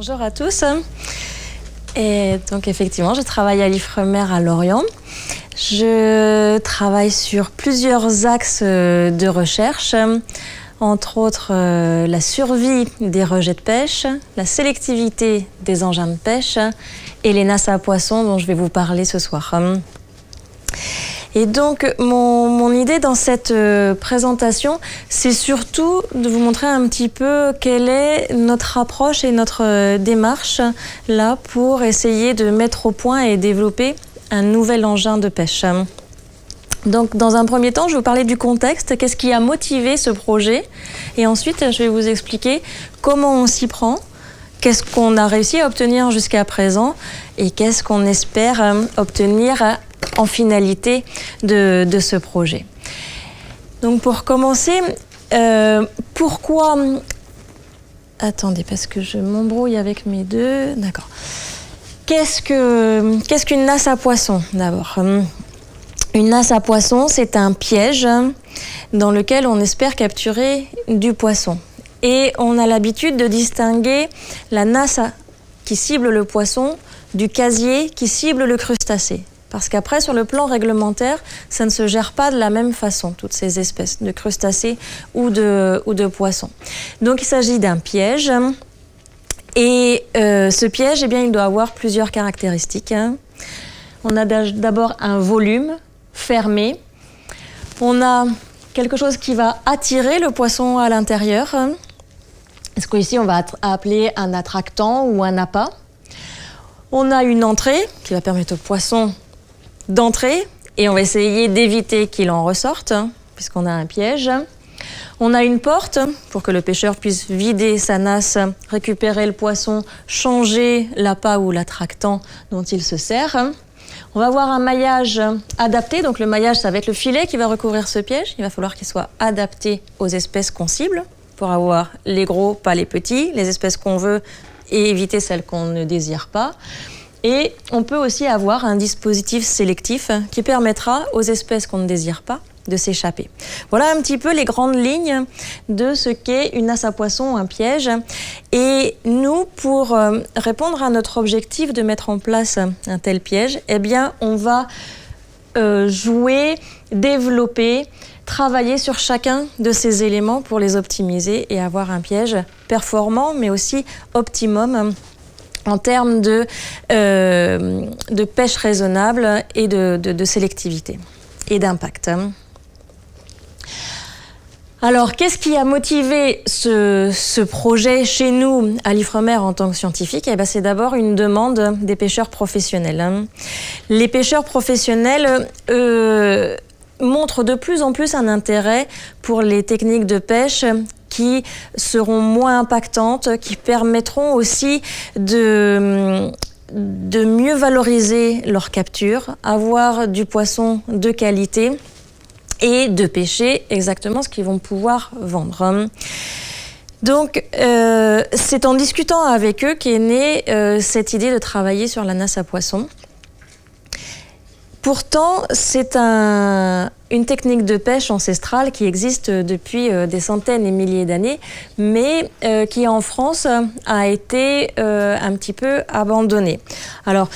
Bonjour à tous. Et donc effectivement, je travaille à l'Ifremer à Lorient. Je travaille sur plusieurs axes de recherche, entre autres la survie des rejets de pêche, la sélectivité des engins de pêche et les nasses à poissons dont je vais vous parler ce soir. Et donc, mon idée dans cette présentation, c'est surtout de vous montrer un petit peu quelle est notre approche et notre démarche là pour essayer de mettre au point et développer un nouvel engin de pêche. Donc, dans un premier temps, je vais vous parler du contexte, qu'est-ce qui a motivé ce projet, et ensuite, je vais vous expliquer comment on s'y prend, qu'est-ce qu'on a réussi à obtenir jusqu'à présent, et qu'est-ce qu'on espère obtenir en finalité de ce projet. Donc pour commencer, pourquoi... Attendez, parce que je m'embrouille avec mes deux... D'accord. Qu'est-ce qu'une nasse à poisson, d'abord? Une nasse à poisson, c'est un piège dans lequel on espère capturer du poisson. Et on a l'habitude de distinguer la nasse qui cible le poisson du casier qui cible le crustacé. Parce qu'après, sur le plan réglementaire, ça ne se gère pas de la même façon, toutes ces espèces de crustacés ou de poissons. Donc, il s'agit d'un piège. Et ce piège, eh bien, il doit avoir plusieurs caractéristiques. On a d'abord un volume fermé. On a quelque chose qui va attirer le poisson à l'intérieur. Ce qu'ici, on va appeler un attractant ou un appât. On a une entrée qui va permettre au poisson d'entrer et on va essayer d'éviter qu'il en ressorte puisqu'on a un piège. On a une porte pour que le pêcheur puisse vider sa nasse, récupérer le poisson, changer l'appât ou l'attractant dont il se sert. On va avoir un maillage adapté, donc le maillage ça va être le filet qui va recouvrir ce piège. Il va falloir qu'il soit adapté aux espèces qu'on cible pour avoir les gros, pas les petits, les espèces qu'on veut et éviter celles qu'on ne désire pas. Et on peut aussi avoir un dispositif sélectif qui permettra aux espèces qu'on ne désire pas de s'échapper. Voilà un petit peu les grandes lignes de ce qu'est une nasse à poisson, un piège. Et nous, pour répondre à notre objectif de mettre en place un tel piège, eh bien, on va jouer, développer, travailler sur chacun de ces éléments pour les optimiser et avoir un piège performant, mais aussi optimum en termes de pêche raisonnable et de sélectivité et d'impact. Alors, qu'est-ce qui a motivé ce projet chez nous à l'Ifremer en tant que scientifique? Eh bien, c'est d'abord une demande des pêcheurs professionnels. Les pêcheurs professionnels montrent de plus en plus un intérêt pour les techniques de pêche qui seront moins impactantes, qui permettront aussi de mieux valoriser leur capture, avoir du poisson de qualité et de pêcher exactement ce qu'ils vont pouvoir vendre. Donc, c'est en discutant avec eux qu'est née cette idée de travailler sur la nasse à poisson. Pourtant, c'est une technique de pêche ancestrale qui existe depuis des centaines et milliers d'années, mais qui en France a été un petit peu abandonnée. Alors,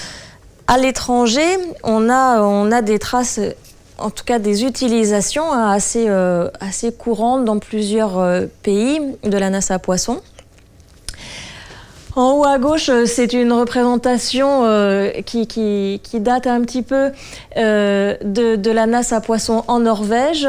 à l'étranger, on a des traces, en tout cas des utilisations assez courantes dans plusieurs pays de la nasse à poisson. En haut à gauche, c'est une représentation qui date un petit peu de la nasse à poisson en Norvège.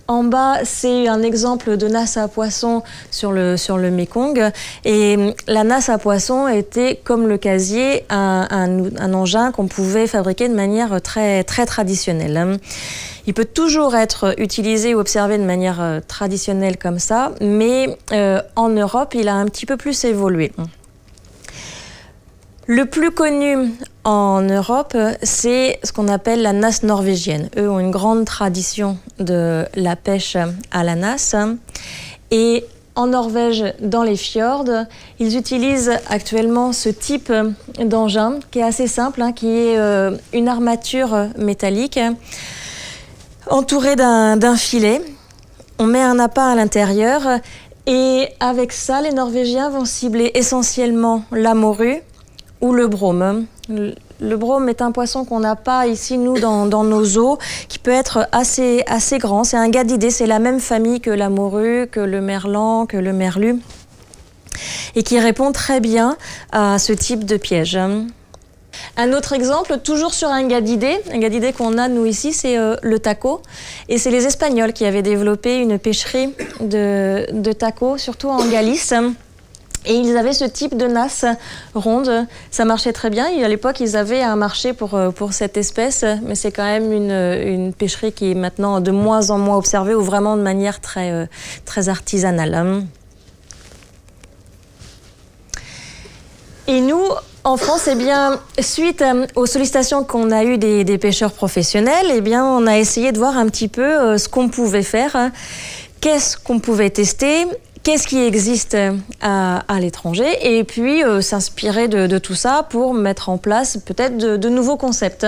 En bas, c'est un exemple de nasse à poisson sur le Mékong. Et la nasse à poisson était, comme le casier, un engin qu'on pouvait fabriquer de manière très, très traditionnelle. Il peut toujours être utilisé ou observé de manière traditionnelle comme ça, mais en Europe, il a un petit peu plus évolué. Le plus connu en Europe, c'est ce qu'on appelle la nasse norvégienne. Eux ont une grande tradition de la pêche à la nasse. Et en Norvège, dans les fjords, ils utilisent actuellement ce type d'engin qui est assez simple, qui est une armature métallique entourée d'un filet. On met un appât à l'intérieur Et avec ça, les Norvégiens vont cibler essentiellement la morue ou le brome. Le brome est un poisson qu'on n'a pas ici, nous, dans nos eaux, qui peut être assez grand. C'est un gadidé, c'est la même famille que la morue, que le merlan, que le merlu, et qui répond très bien à ce type de piège. Un autre exemple, toujours sur un gadidé qu'on a, nous, ici, c'est le taco. Et c'est les Espagnols qui avaient développé une pêcherie de taco, surtout en Galice. Et ils avaient ce type de nasse ronde, ça marchait très bien. Et à l'époque, ils avaient un marché pour cette espèce, mais c'est quand même une pêcherie qui est maintenant de moins en moins observée, ou vraiment de manière très artisanale. Et nous, en France, eh bien, suite aux sollicitations qu'on a eues des pêcheurs professionnels, eh bien, on a essayé de voir un petit peu ce qu'on pouvait faire, qu'est-ce qu'on pouvait tester, qu'est-ce qui existe à l'étranger, et puis s'inspirer de tout ça pour mettre en place peut-être de nouveaux concepts.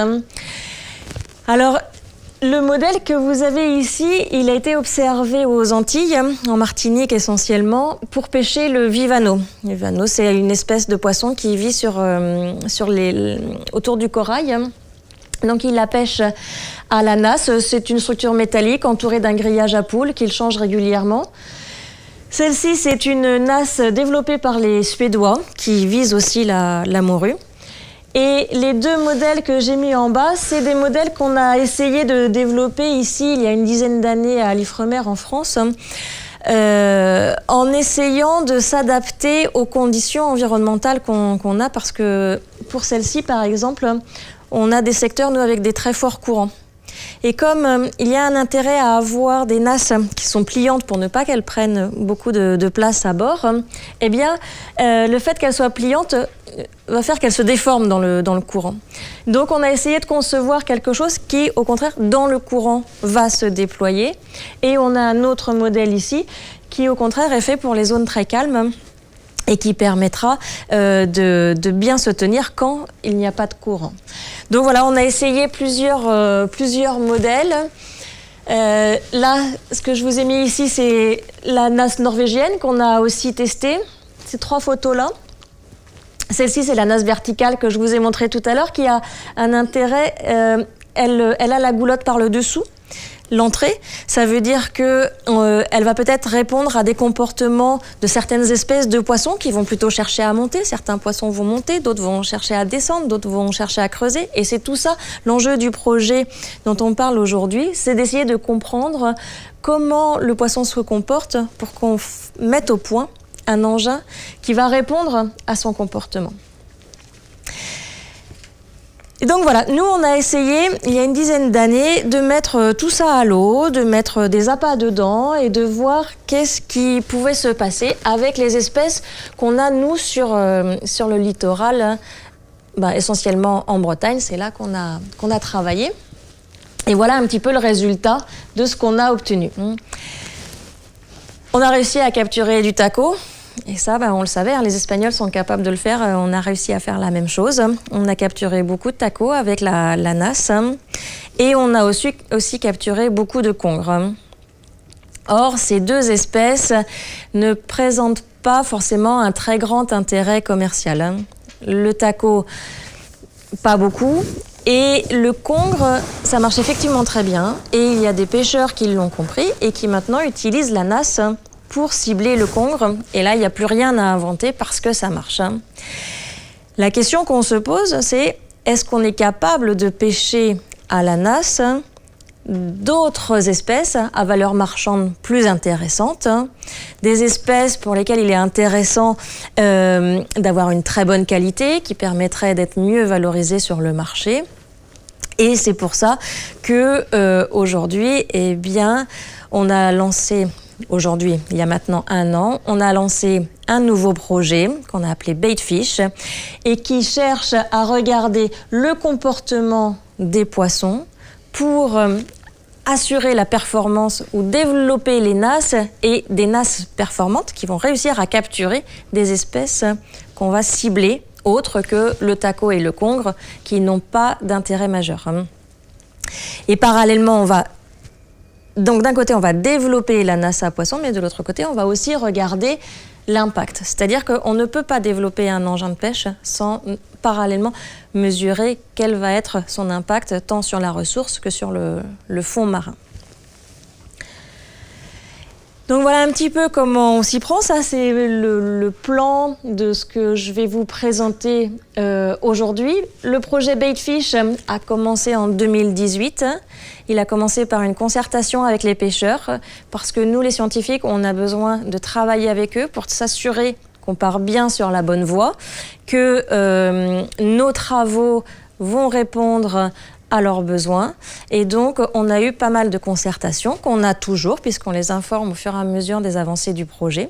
Alors, le modèle que vous avez ici, il a été observé aux Antilles, en Martinique essentiellement, pour pêcher le vivano. Le vivano, c'est une espèce de poisson qui vit autour du corail. Donc il la pêche à la nasse. C'est une structure métallique entourée d'un grillage à poules qu'il change régulièrement. Celle-ci, c'est une nasse développée par les Suédois qui vise aussi la morue. Et les deux modèles que j'ai mis en bas, c'est des modèles qu'on a essayé de développer ici il y a une dizaine d'années à l'Ifremer en France, en essayant de s'adapter aux conditions environnementales qu'on a, parce que pour celle-ci, par exemple, on a des secteurs, nous, avec des très forts courants. Et comme il y a un intérêt à avoir des nasses qui sont pliantes pour ne pas qu'elles prennent beaucoup de place à bord, eh bien, le fait qu'elles soient pliantes va faire qu'elles se déforment dans le courant. Donc on a essayé de concevoir quelque chose qui, au contraire, dans le courant, va se déployer. Et on a un autre modèle ici qui, au contraire, est fait pour les zones très calmes et qui permettra de bien se tenir quand il n'y a pas de courant. Donc voilà, on a essayé plusieurs modèles. Là, ce que je vous ai mis ici, c'est la nasse norvégienne qu'on a aussi testée. Ces trois photos-là. Celle-ci, c'est la nasse verticale que je vous ai montrée tout à l'heure, qui a un intérêt. Elle a la goulotte par le dessous. L'entrée, ça veut dire que elle va peut-être répondre à des comportements de certaines espèces de poissons qui vont plutôt chercher à monter. Certains poissons vont monter, d'autres vont chercher à descendre, d'autres vont chercher à creuser. Et c'est tout ça, l'enjeu du projet dont on parle aujourd'hui, c'est d'essayer de comprendre comment le poisson se comporte pour qu'on mette au point un engin qui va répondre à son comportement. Et donc voilà, nous on a essayé, il y a une dizaine d'années, de mettre tout ça à l'eau, de mettre des appâts dedans et de voir qu'est-ce qui pouvait se passer avec les espèces qu'on a, nous, sur le littoral, essentiellement en Bretagne, c'est là qu'on a travaillé. Et voilà un petit peu le résultat de ce qu'on a obtenu. On a réussi à capturer du taco. Et ça, on le savait, les Espagnols sont capables de le faire. On a réussi à faire la même chose. On a capturé beaucoup de tacos avec la nasse. Et on a aussi capturé beaucoup de congres. Or, ces deux espèces ne présentent pas forcément un très grand intérêt commercial. Le taco, pas beaucoup. Et le congre, ça marche effectivement très bien. Et il y a des pêcheurs qui l'ont compris et qui maintenant utilisent la nasse pour cibler le congre. Et là, il n'y a plus rien à inventer parce que ça marche. La question qu'on se pose, c'est est-ce qu'on est capable de pêcher à la nasse d'autres espèces à valeur marchande plus intéressante, des espèces pour lesquelles il est intéressant d'avoir une très bonne qualité qui permettrait d'être mieux valorisées sur le marché. Et c'est pour ça que aujourd'hui, eh bien, on a lancé aujourd'hui, il y a maintenant 1 an, on a lancé un nouveau projet qu'on a appelé Baitfish et qui cherche à regarder le comportement des poissons pour assurer la performance ou développer les nasses et des nasses performantes qui vont réussir à capturer des espèces qu'on va cibler autres que le taco et le congre qui n'ont pas d'intérêt majeur. Et parallèlement, on va Donc d'un côté, on va développer la nasse à poisson, mais de l'autre côté, on va aussi regarder l'impact. C'est-à-dire qu'on ne peut pas développer un engin de pêche sans parallèlement mesurer quel va être son impact tant sur la ressource que sur le fond marin. Donc voilà un petit peu comment on s'y prend. Ça, c'est le plan de ce que je vais vous présenter aujourd'hui. Le projet Baitfish a commencé en 2018. Il a commencé par une concertation avec les pêcheurs parce que nous, les scientifiques, on a besoin de travailler avec eux pour s'assurer qu'on part bien sur la bonne voie, que nos travaux vont répondre à leurs besoins. Et donc, on a eu pas mal de concertations qu'on a toujours, puisqu'on les informe au fur et à mesure des avancées du projet.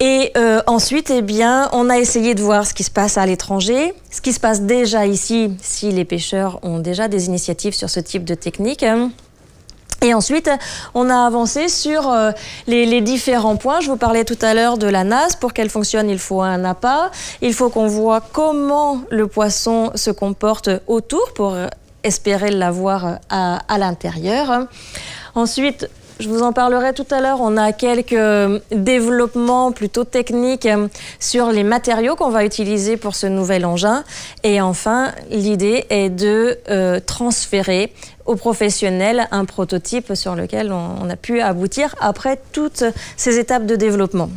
Et ensuite, eh bien, on a essayé de voir ce qui se passe à l'étranger, ce qui se passe déjà ici, si les pêcheurs ont déjà des initiatives sur ce type de technique. Et ensuite, on a avancé sur les différents points. Je vous parlais tout à l'heure de la nasse. Pour qu'elle fonctionne, il faut un appât. Il faut qu'on voit comment le poisson se comporte autour pour espérer l'avoir à l'intérieur. Ensuite, je vous en parlerai tout à l'heure, on a quelques développements plutôt techniques sur les matériaux qu'on va utiliser pour ce nouvel engin. Et enfin, l'idée est de transférer aux professionnels un prototype sur lequel on a pu aboutir après toutes ces étapes de développement.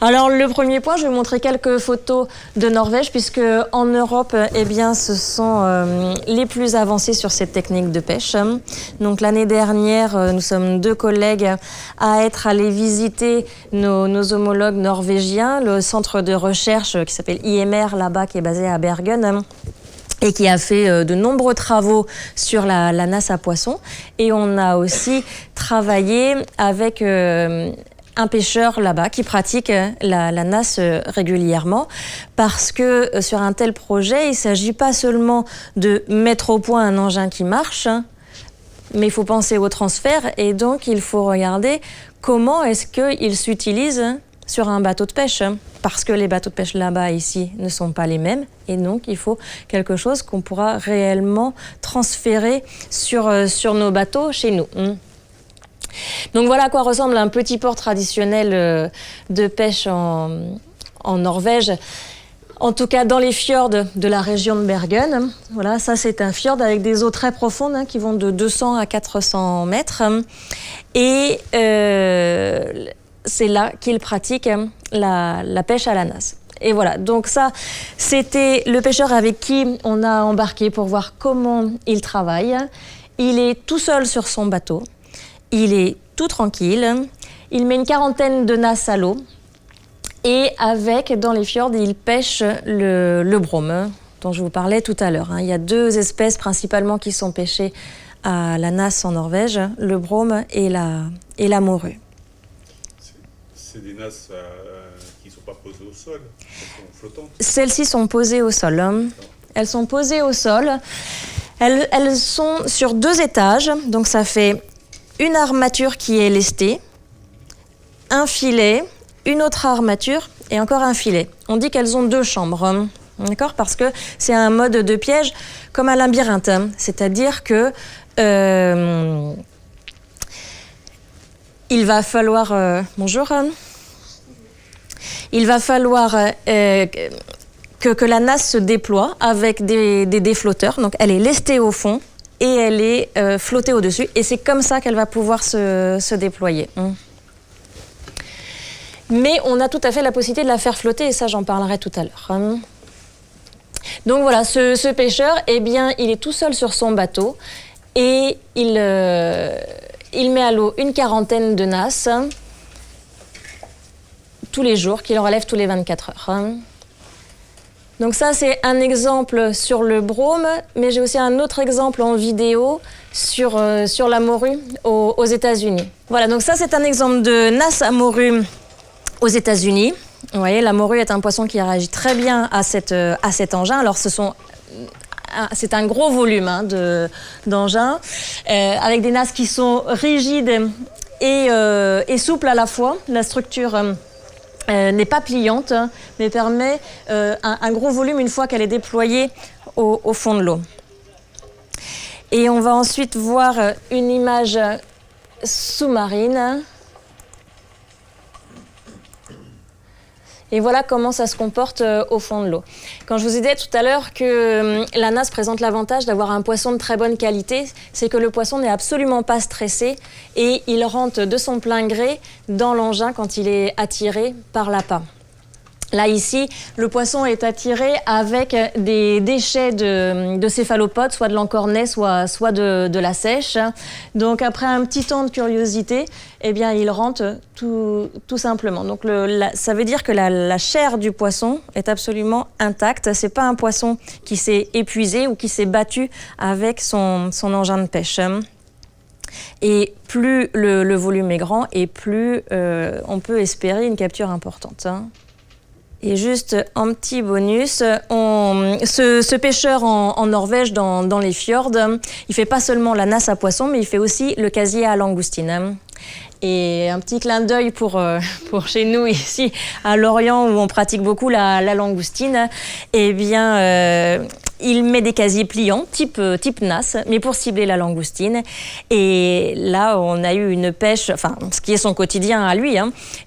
Alors le premier point, je vais vous montrer quelques photos de Norvège puisque en Europe, eh bien, ce sont les plus avancés sur cette technique de pêche. Donc l'année dernière, nous sommes 2 collègues à être allés visiter nos homologues norvégiens, le centre de recherche qui s'appelle IMR là-bas, qui est basé à Bergen, et qui a fait de nombreux travaux sur la nasse à poisson. Et on a aussi travaillé avec un pêcheur là-bas qui pratique la nasse régulièrement parce que sur un tel projet, il ne s'agit pas seulement de mettre au point un engin qui marche, mais il faut penser au transfert et donc il faut regarder comment est-ce qu'il s'utilise sur un bateau de pêche parce que les bateaux de pêche là-bas ici ne sont pas les mêmes et donc il faut quelque chose qu'on pourra réellement transférer sur nos bateaux chez nous. Donc voilà à quoi ressemble un petit port traditionnel de pêche en Norvège, en tout cas dans les fjords de la région de Bergen. Voilà, ça c'est un fjord avec des eaux très profondes qui vont de 200 à 400 mètres. Et c'est là qu'ils pratiquent la pêche à la nasse. Et voilà, donc ça, c'était le pêcheur avec qui on a embarqué pour voir comment il travaille. Il est tout seul sur son bateau. Il est tout tranquille, il met une quarantaine de nasses à l'eau et dans les fjords, il pêche le brome dont je vous parlais tout à l'heure. Il y a 2 espèces principalement qui sont pêchées à la nasse en Norvège, le brome et la morue. C'est des nasses qui ne sont pas posées au sol, elles sont flottantes. Celles-ci sont posées au sol. Elles sont posées au sol. Elles sont sur 2 étages, donc ça fait une armature qui est lestée, un filet, une autre armature et encore un filet. On dit qu'elles ont 2 chambres, d'accord ? Parce que c'est un mode de piège comme un labyrinthe, c'est-à-dire que il va falloir il va falloir que la nasse se déploie avec des flotteurs. Donc elle est lestée au fond et elle est flottée au-dessus. Et c'est comme ça qu'elle va pouvoir se déployer. Mais on a tout à fait la possibilité de la faire flotter, et ça, j'en parlerai tout à l'heure. Donc voilà, ce pêcheur, eh bien, il est tout seul sur son bateau et il met à l'eau une quarantaine de nasses tous les jours, qu'il relève tous les 24 heures. Donc ça, c'est un exemple sur le brome, mais j'ai aussi un autre exemple en vidéo sur la morue aux États-Unis. Voilà, donc ça, c'est un exemple de nasse à morue aux États-Unis. Vous voyez, la morue est un poisson qui réagit très bien à cet engin. Alors, c'est un gros volume d'engins, avec des nasses qui sont rigides et souples à la fois. La structure n'est pas pliante, mais permet un gros volume une fois qu'elle est déployée au fond de l'eau. Et on va ensuite voir une image sous-marine. Et voilà comment ça se comporte au fond de l'eau. Quand je vous ai dit tout à l'heure que la nasse présente l'avantage d'avoir un poisson de très bonne qualité, c'est que le poisson n'est absolument pas stressé et il rentre de son plein gré dans l'engin quand il est attiré par l'appât. Là, ici, le poisson est attiré avec des déchets de céphalopodes, soit de l'encornet, soit de la sèche. Donc, après un petit temps de curiosité, eh bien, il rentre tout simplement. Donc, ça veut dire que la chair du poisson est absolument intacte. C'est pas un poisson qui s'est épuisé ou qui s'est battu avec son engin de pêche. Et plus le volume est grand, et plus on peut espérer une capture importante. Et juste un petit bonus, ce pêcheur en Norvège, dans les fjords, il fait pas seulement la nasse à poisson, mais il fait aussi le casier à langoustine. Et un petit clin d'œil pour chez nous ici à Lorient, où on pratique beaucoup la langoustine, eh bien, il met des casiers pliants, type nasse, mais pour cibler la langoustine. Et là, on a eu une pêche, enfin, ce qui est son quotidien à lui,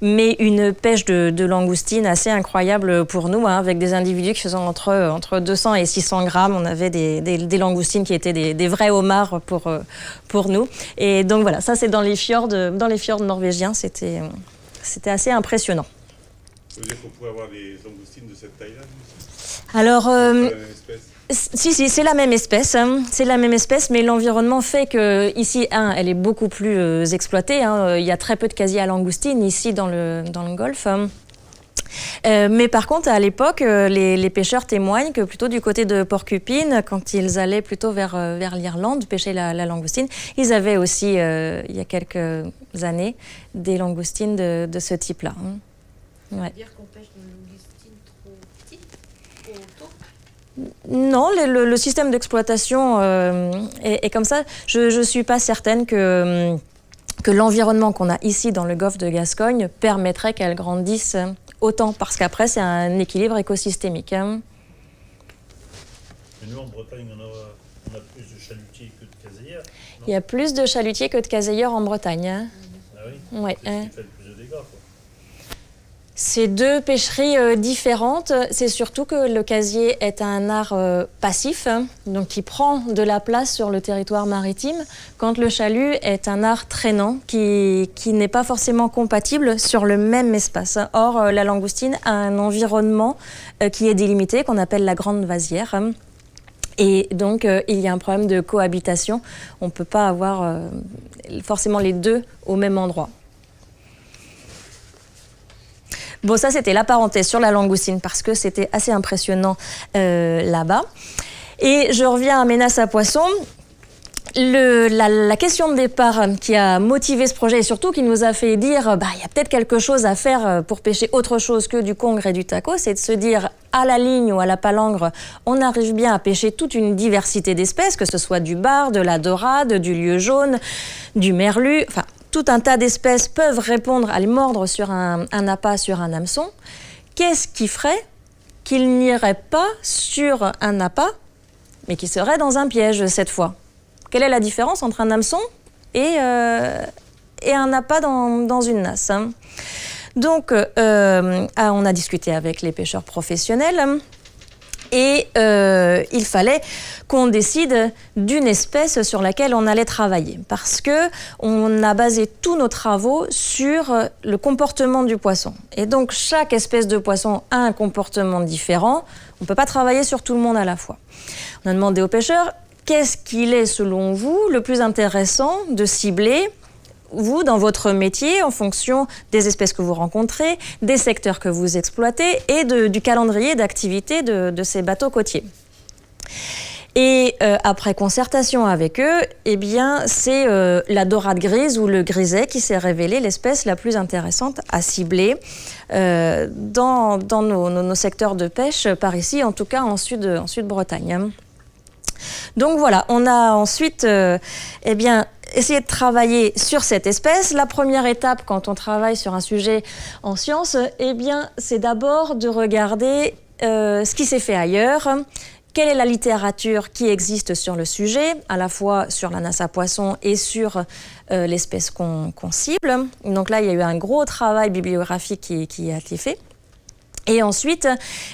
mais une pêche de langoustine assez incroyable pour nous, avec des individus qui faisaient entre 200 et 600 grammes. On avait des langoustines qui étaient des vrais homards pour nous. Et donc voilà, ça c'est dans les fjords norvégiens, c'était assez impressionnant. Ça veut dire qu'on pourrait avoir des langoustines de cette taille-là? Alors, c'est la même espèce. Si, c'est la même espèce. C'est la même espèce, mais l'environnement fait que ici, elle est beaucoup plus exploitée. Il y a très peu de casiers à langoustine ici dans le golfe. Mais par contre, à l'époque, les pêcheurs témoignent que plutôt du côté de Porcupine, quand ils allaient plutôt vers l'Irlande pêcher la langoustine, ils avaient aussi, il y a quelques années, des langoustines de ce type-là. Ça veut dire qu'on pêche une langoustine trop petite, trop tôt? Non, le système d'exploitation est comme ça. Je ne suis pas certaine que l'environnement qu'on a ici dans le golfe de Gascogne permettrait qu'elle grandisse autant, parce qu'après, c'est un équilibre écosystémique. Mais nous, en Bretagne, on a plus de chalutiers que de caseilleurs. Il y a plus de chalutiers que de caseilleurs en Bretagne. Ah oui? Ouais. C'est ce qui fait le plus de dégâts, quoi. C'est deux pêcheries différentes. C'est surtout que le casier est un art passif, donc qui prend de la place sur le territoire maritime, quand le chalut est un art traînant qui n'est pas forcément compatible sur le même espace. Or, la langoustine a un environnement qui est délimité, qu'on appelle la grande vasière. Et donc, il y a un problème de cohabitation. On ne peut pas avoir forcément les deux au même endroit. Bon, ça, c'était la parenthèse sur la langoustine parce que c'était assez impressionnant là-bas. Et je reviens à mes nasses à poissons. La question de départ qui a motivé ce projet et surtout qui nous a fait dire il y a peut-être quelque chose à faire pour pêcher autre chose que du congre et du taco, c'est de se dire à la ligne ou à la palangre, on arrive bien à pêcher toute une diversité d'espèces, que ce soit du bar, de la dorade, du lieu jaune, du merlu, enfin tout un tas d'espèces peuvent répondre à les mordre sur un appât, sur un hameçon. Qu'est-ce qui ferait qu'ils n'iraient pas sur un appât, mais qu'ils seraient dans un piège cette fois? Quelle est la différence entre un hameçon et un appât dans une nasse? Donc, on a discuté avec les pêcheurs professionnels et il fallait qu'on décide d'une espèce sur laquelle on allait travailler parce qu'on a basé tous nos travaux sur le comportement du poisson. Et donc, chaque espèce de poisson a un comportement différent. On ne peut pas travailler sur tout le monde à la fois. On a demandé aux pêcheurs, qu'est-ce qu'il est, selon vous, le plus intéressant de cibler, vous, dans votre métier, en fonction des espèces que vous rencontrez, des secteurs que vous exploitez et du calendrier d'activité de ces bateaux côtiers. Et après concertation avec eux, eh bien, c'est la dorade grise ou le griset qui s'est révélé l'espèce la plus intéressante à cibler dans nos secteurs de pêche, par ici, en tout cas en Sud-Bretagne. Donc voilà, on a ensuite essayé de travailler sur cette espèce. La première étape quand on travaille sur un sujet en sciences, c'est d'abord de regarder ce qui s'est fait ailleurs, quelle est la littérature qui existe sur le sujet, à la fois sur la nasse à poisson et sur l'espèce qu'on cible. Donc là, il y a eu un gros travail bibliographique qui a été fait. Et ensuite,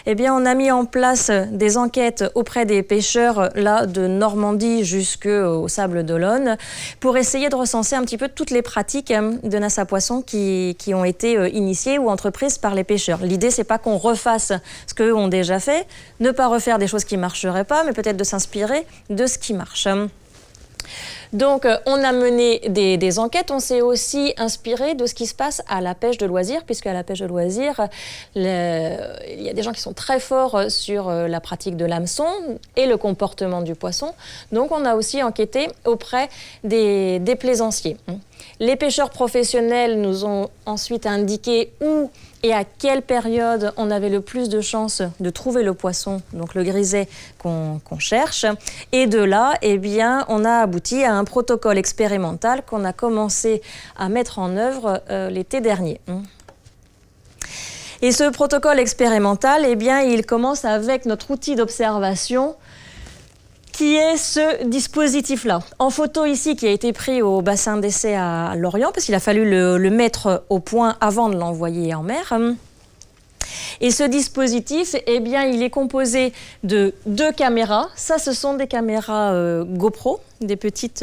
eh bien, on a mis en place des enquêtes auprès des pêcheurs là, de Normandie jusqu'au Sable d'Olonne pour essayer de recenser un petit peu toutes les pratiques de nasse à poisson qui ont été initiées ou entreprises par les pêcheurs. L'idée, c'est pas qu'on refasse ce qu'eux ont déjà fait, ne pas refaire des choses qui ne marcheraient pas, mais peut-être de s'inspirer de ce qui marche. Donc, on a mené des enquêtes. On s'est aussi inspiré de ce qui se passe à la pêche de loisirs, puisque à la pêche de loisirs, il y a des gens qui sont très forts sur la pratique de l'hameçon et le comportement du poisson. Donc, on a aussi enquêté auprès des plaisanciers. Les pêcheurs professionnels nous ont ensuite indiqué où et à quelle période on avait le plus de chances de trouver le poisson, donc le griset qu'on cherche. Et de là, eh bien, on a abouti à un protocole expérimental qu'on a commencé à mettre en œuvre l'été dernier. Et ce protocole expérimental, eh bien, il commence avec notre outil d'observation qui est ce dispositif-là. En photo ici, qui a été pris au bassin d'essai à Lorient, parce qu'il a fallu le mettre au point avant de l'envoyer en mer. Et ce dispositif, eh bien, il est composé de 2 caméras. Ça, ce sont des caméras GoPro, des petites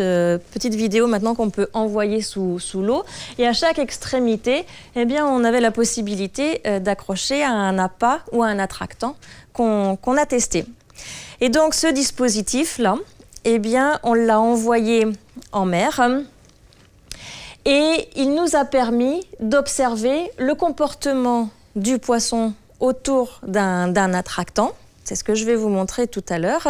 vidéos maintenant qu'on peut envoyer sous l'eau. Et à chaque extrémité, eh bien, on avait la possibilité d'accrocher à un appât ou à un attractant qu'on a testé. Et donc, ce dispositif-là, eh bien, on l'a envoyé en mer et il nous a permis d'observer le comportement du poisson autour d'un attractant. C'est ce que je vais vous montrer tout à l'heure.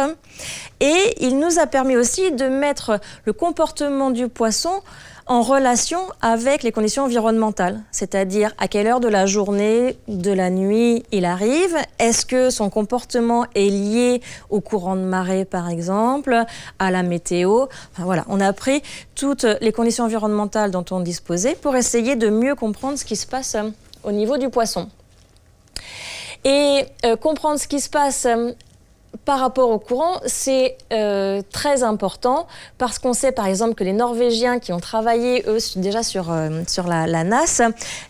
Et il nous a permis aussi de mettre le comportement du poisson en relation avec les conditions environnementales, c'est-à-dire à quelle heure de la journée, de la nuit il arrive, est-ce que son comportement est lié au courant de marée par exemple, à la météo. Enfin, voilà, on a pris toutes les conditions environnementales dont on disposait pour essayer de mieux comprendre ce qui se passe au niveau du poisson. Et comprendre ce qui se passe par rapport au courant, c'est très important parce qu'on sait par exemple que les Norvégiens qui ont travaillé eux déjà sur la nasse,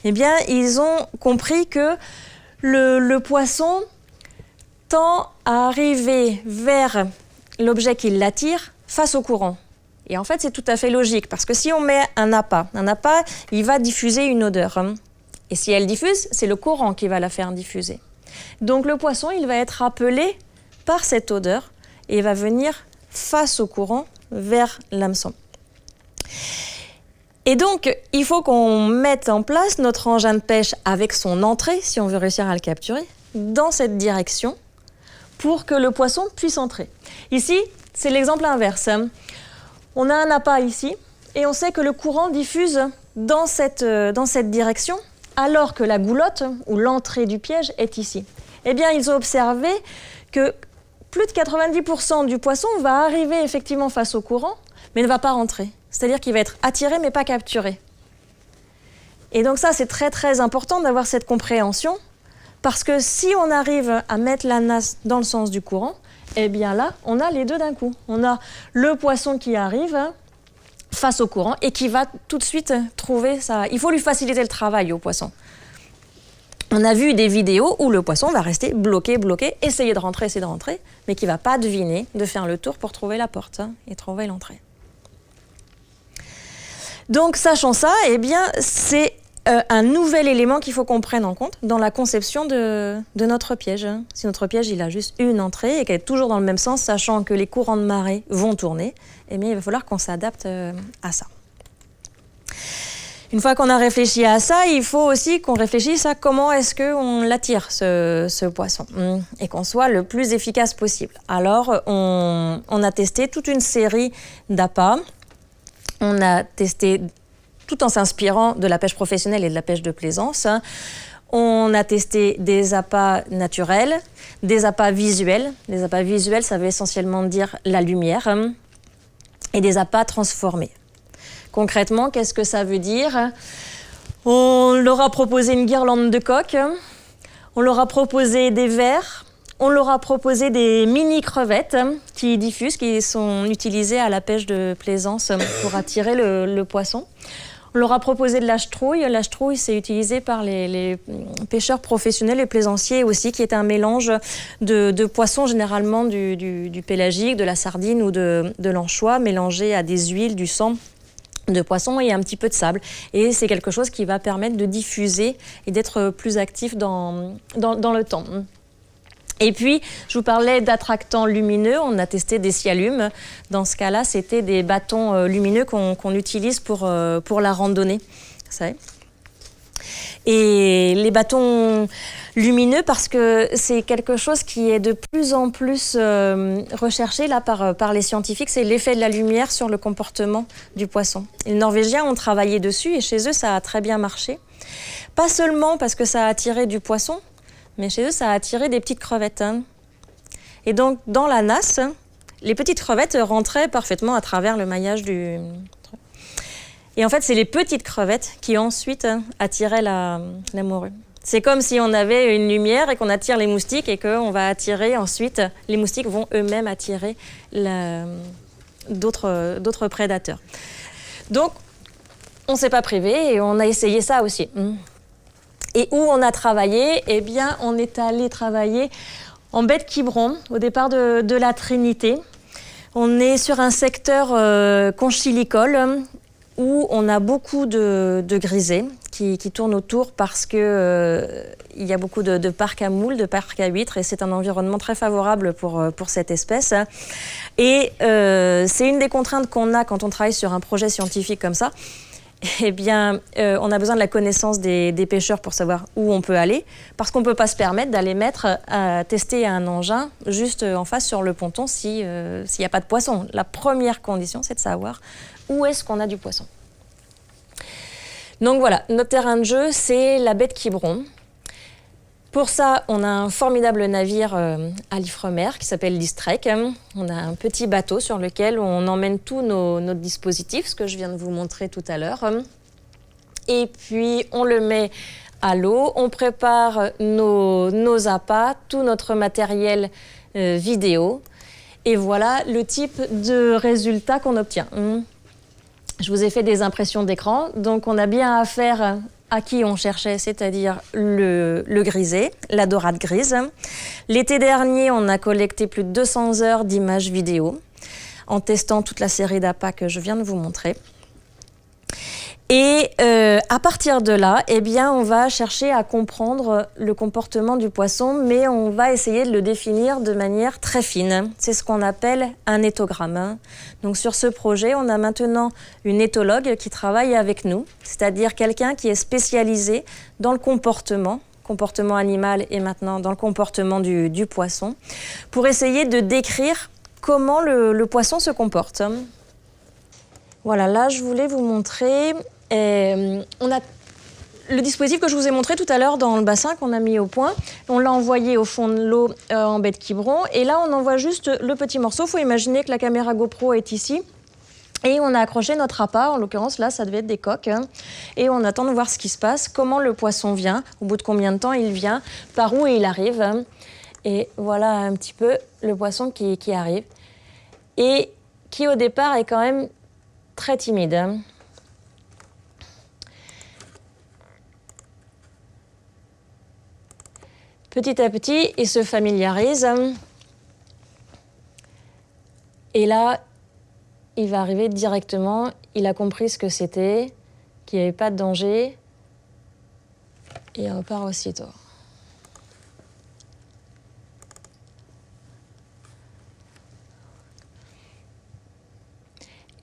eh bien ils ont compris que le poisson tend à arriver vers l'objet qui l'attire face au courant. Et en fait c'est tout à fait logique parce que si on met un appât, il va diffuser une odeur. Et si elle diffuse, c'est le courant qui va la faire diffuser. Donc le poisson, il va être appelé par cette odeur et va venir face au courant vers l'hameçon. Et donc, il faut qu'on mette en place notre engin de pêche avec son entrée, si on veut réussir à le capturer, dans cette direction pour que le poisson puisse entrer. Ici, c'est l'exemple inverse. On a un appât ici et on sait que le courant diffuse dans cette direction alors que la goulotte ou l'entrée du piège est ici. Eh bien, ils ont observé que plus de 90% du poisson va arriver effectivement face au courant, mais ne va pas rentrer. C'est-à-dire qu'il va être attiré, mais pas capturé. Et donc ça, c'est très très important d'avoir cette compréhension, parce que si on arrive à mettre la nasse dans le sens du courant, eh bien là, on a les deux d'un coup. On a le poisson qui arrive face au courant et qui va tout de suite trouver ça. Il faut lui faciliter le travail au poisson. On a vu des vidéos où le poisson va rester bloqué, essayer de rentrer, mais qui ne va pas deviner de faire le tour pour trouver la porte et trouver l'entrée. Donc, sachant ça, eh bien, c'est un nouvel élément qu'il faut qu'on prenne en compte dans la conception de notre piège. Si notre piège il a juste une entrée et qu'elle est toujours dans le même sens, sachant que les courants de marée vont tourner, eh bien, il va falloir qu'on s'adapte à ça. Une fois qu'on a réfléchi à ça, il faut aussi qu'on réfléchisse à comment est-ce qu'on l'attire, ce poisson, et qu'on soit le plus efficace possible. Alors, on a testé toute une série d'appâts. On a testé, tout en s'inspirant de la pêche professionnelle et de la pêche de plaisance, on a testé des appâts naturels, des appâts visuels. Les appâts visuels, ça veut essentiellement dire la lumière, et des appâts transformés. Concrètement, qu'est-ce que ça veut dire? On leur a proposé une guirlande de coques, on leur a proposé des verres, On leur a proposé des mini-crevettes qui diffusent, qui sont utilisées à la pêche de plaisance pour attirer le poisson. On leur a proposé de la chetrouille. La chetrouille, c'est utilisé par les pêcheurs professionnels et plaisanciers aussi, qui est un mélange de poissons, généralement du pélagique, de la sardine ou de l'anchois, mélangé à des huiles, du sang de poisson et un petit peu de sable. Et c'est quelque chose qui va permettre de diffuser et d'être plus actif dans le temps. Et puis, je vous parlais d'attractants lumineux. On a testé des Cialumes. Dans ce cas-là, c'était des bâtons lumineux qu'on utilise pour la randonnée. Vous savez. Et les bâtons lumineux, parce que c'est quelque chose qui est de plus en plus recherché là, par les scientifiques, c'est l'effet de la lumière sur le comportement du poisson. Et les Norvégiens ont travaillé dessus et chez eux, ça a très bien marché. Pas seulement parce que ça a attiré du poisson, mais chez eux, ça a attiré des petites crevettes. Et donc, dans la nasse, les petites crevettes rentraient parfaitement à travers le maillage du... Et en fait, c'est les petites crevettes qui ensuite attiraient la morue. C'est comme si on avait une lumière et qu'on attire les moustiques et qu'on va attirer ensuite... Les moustiques vont eux-mêmes attirer d'autres prédateurs. Donc, on ne s'est pas privé et on a essayé ça aussi. Et où on a travaillé, eh bien, on est allé travailler en baie de Quiberon, au départ de la Trinité. On est sur un secteur conchilicole où on a beaucoup de grisets qui tournent autour parce que il y a beaucoup de parcs à moules, de parcs à huîtres, et c'est un environnement très favorable pour cette espèce. Et c'est une des contraintes qu'on a quand on travaille sur un projet scientifique comme ça. Eh bien, on a besoin de la connaissance des pêcheurs pour savoir où on peut aller, parce qu'on ne peut pas se permettre d'aller tester un engin juste en face sur le ponton s'il n'y a pas de poisson. La première condition, c'est de savoir où est-ce qu'on a du poisson. Donc voilà, notre terrain de jeu, c'est la baie de Quiberon. Pour ça, on a un formidable navire à l'Ifremer qui s'appelle l'Istrek. On a un petit bateau sur lequel on emmène tous nos dispositifs, ce que je viens de vous montrer tout à l'heure. Et puis, on le met à l'eau, on prépare nos appâts, tout notre matériel vidéo. Et voilà le type de résultat qu'on obtient. Je vous ai fait des impressions d'écran, donc on a bien affaire à qui on cherchait, c'est-à-dire le griset, la dorade grise. L'été dernier, on a collecté plus de 200 heures d'images vidéo en testant toute la série d'appâts que je viens de vous montrer. Et à partir de là, eh bien, on va chercher à comprendre le comportement du poisson, mais on va essayer de le définir de manière très fine. C'est ce qu'on appelle un éthogramme. Donc sur ce projet, on a maintenant une éthologue qui travaille avec nous, c'est-à-dire quelqu'un qui est spécialisé dans le comportement animal et maintenant dans le comportement du poisson, pour essayer de décrire comment le poisson se comporte. Voilà, là je voulais vous montrer... on a le dispositif que je vous ai montré tout à l'heure dans le bassin qu'on a mis au point. On l'a envoyé au fond de l'eau en baie de Quiberon. Et là, on envoie juste le petit morceau. Il faut imaginer que la caméra GoPro est ici. Et on a accroché notre appât. En l'occurrence, là, ça devait être des coques. Et on attend de voir ce qui se passe, comment le poisson vient, au bout de combien de temps il vient, par où il arrive. Et voilà un petit peu le poisson qui arrive. Et qui, au départ, est quand même très timide. Petit à petit, il se familiarise. Et là, il va arriver directement. Il a compris ce que c'était, qu'il n'y avait pas de danger. Et il repart aussitôt.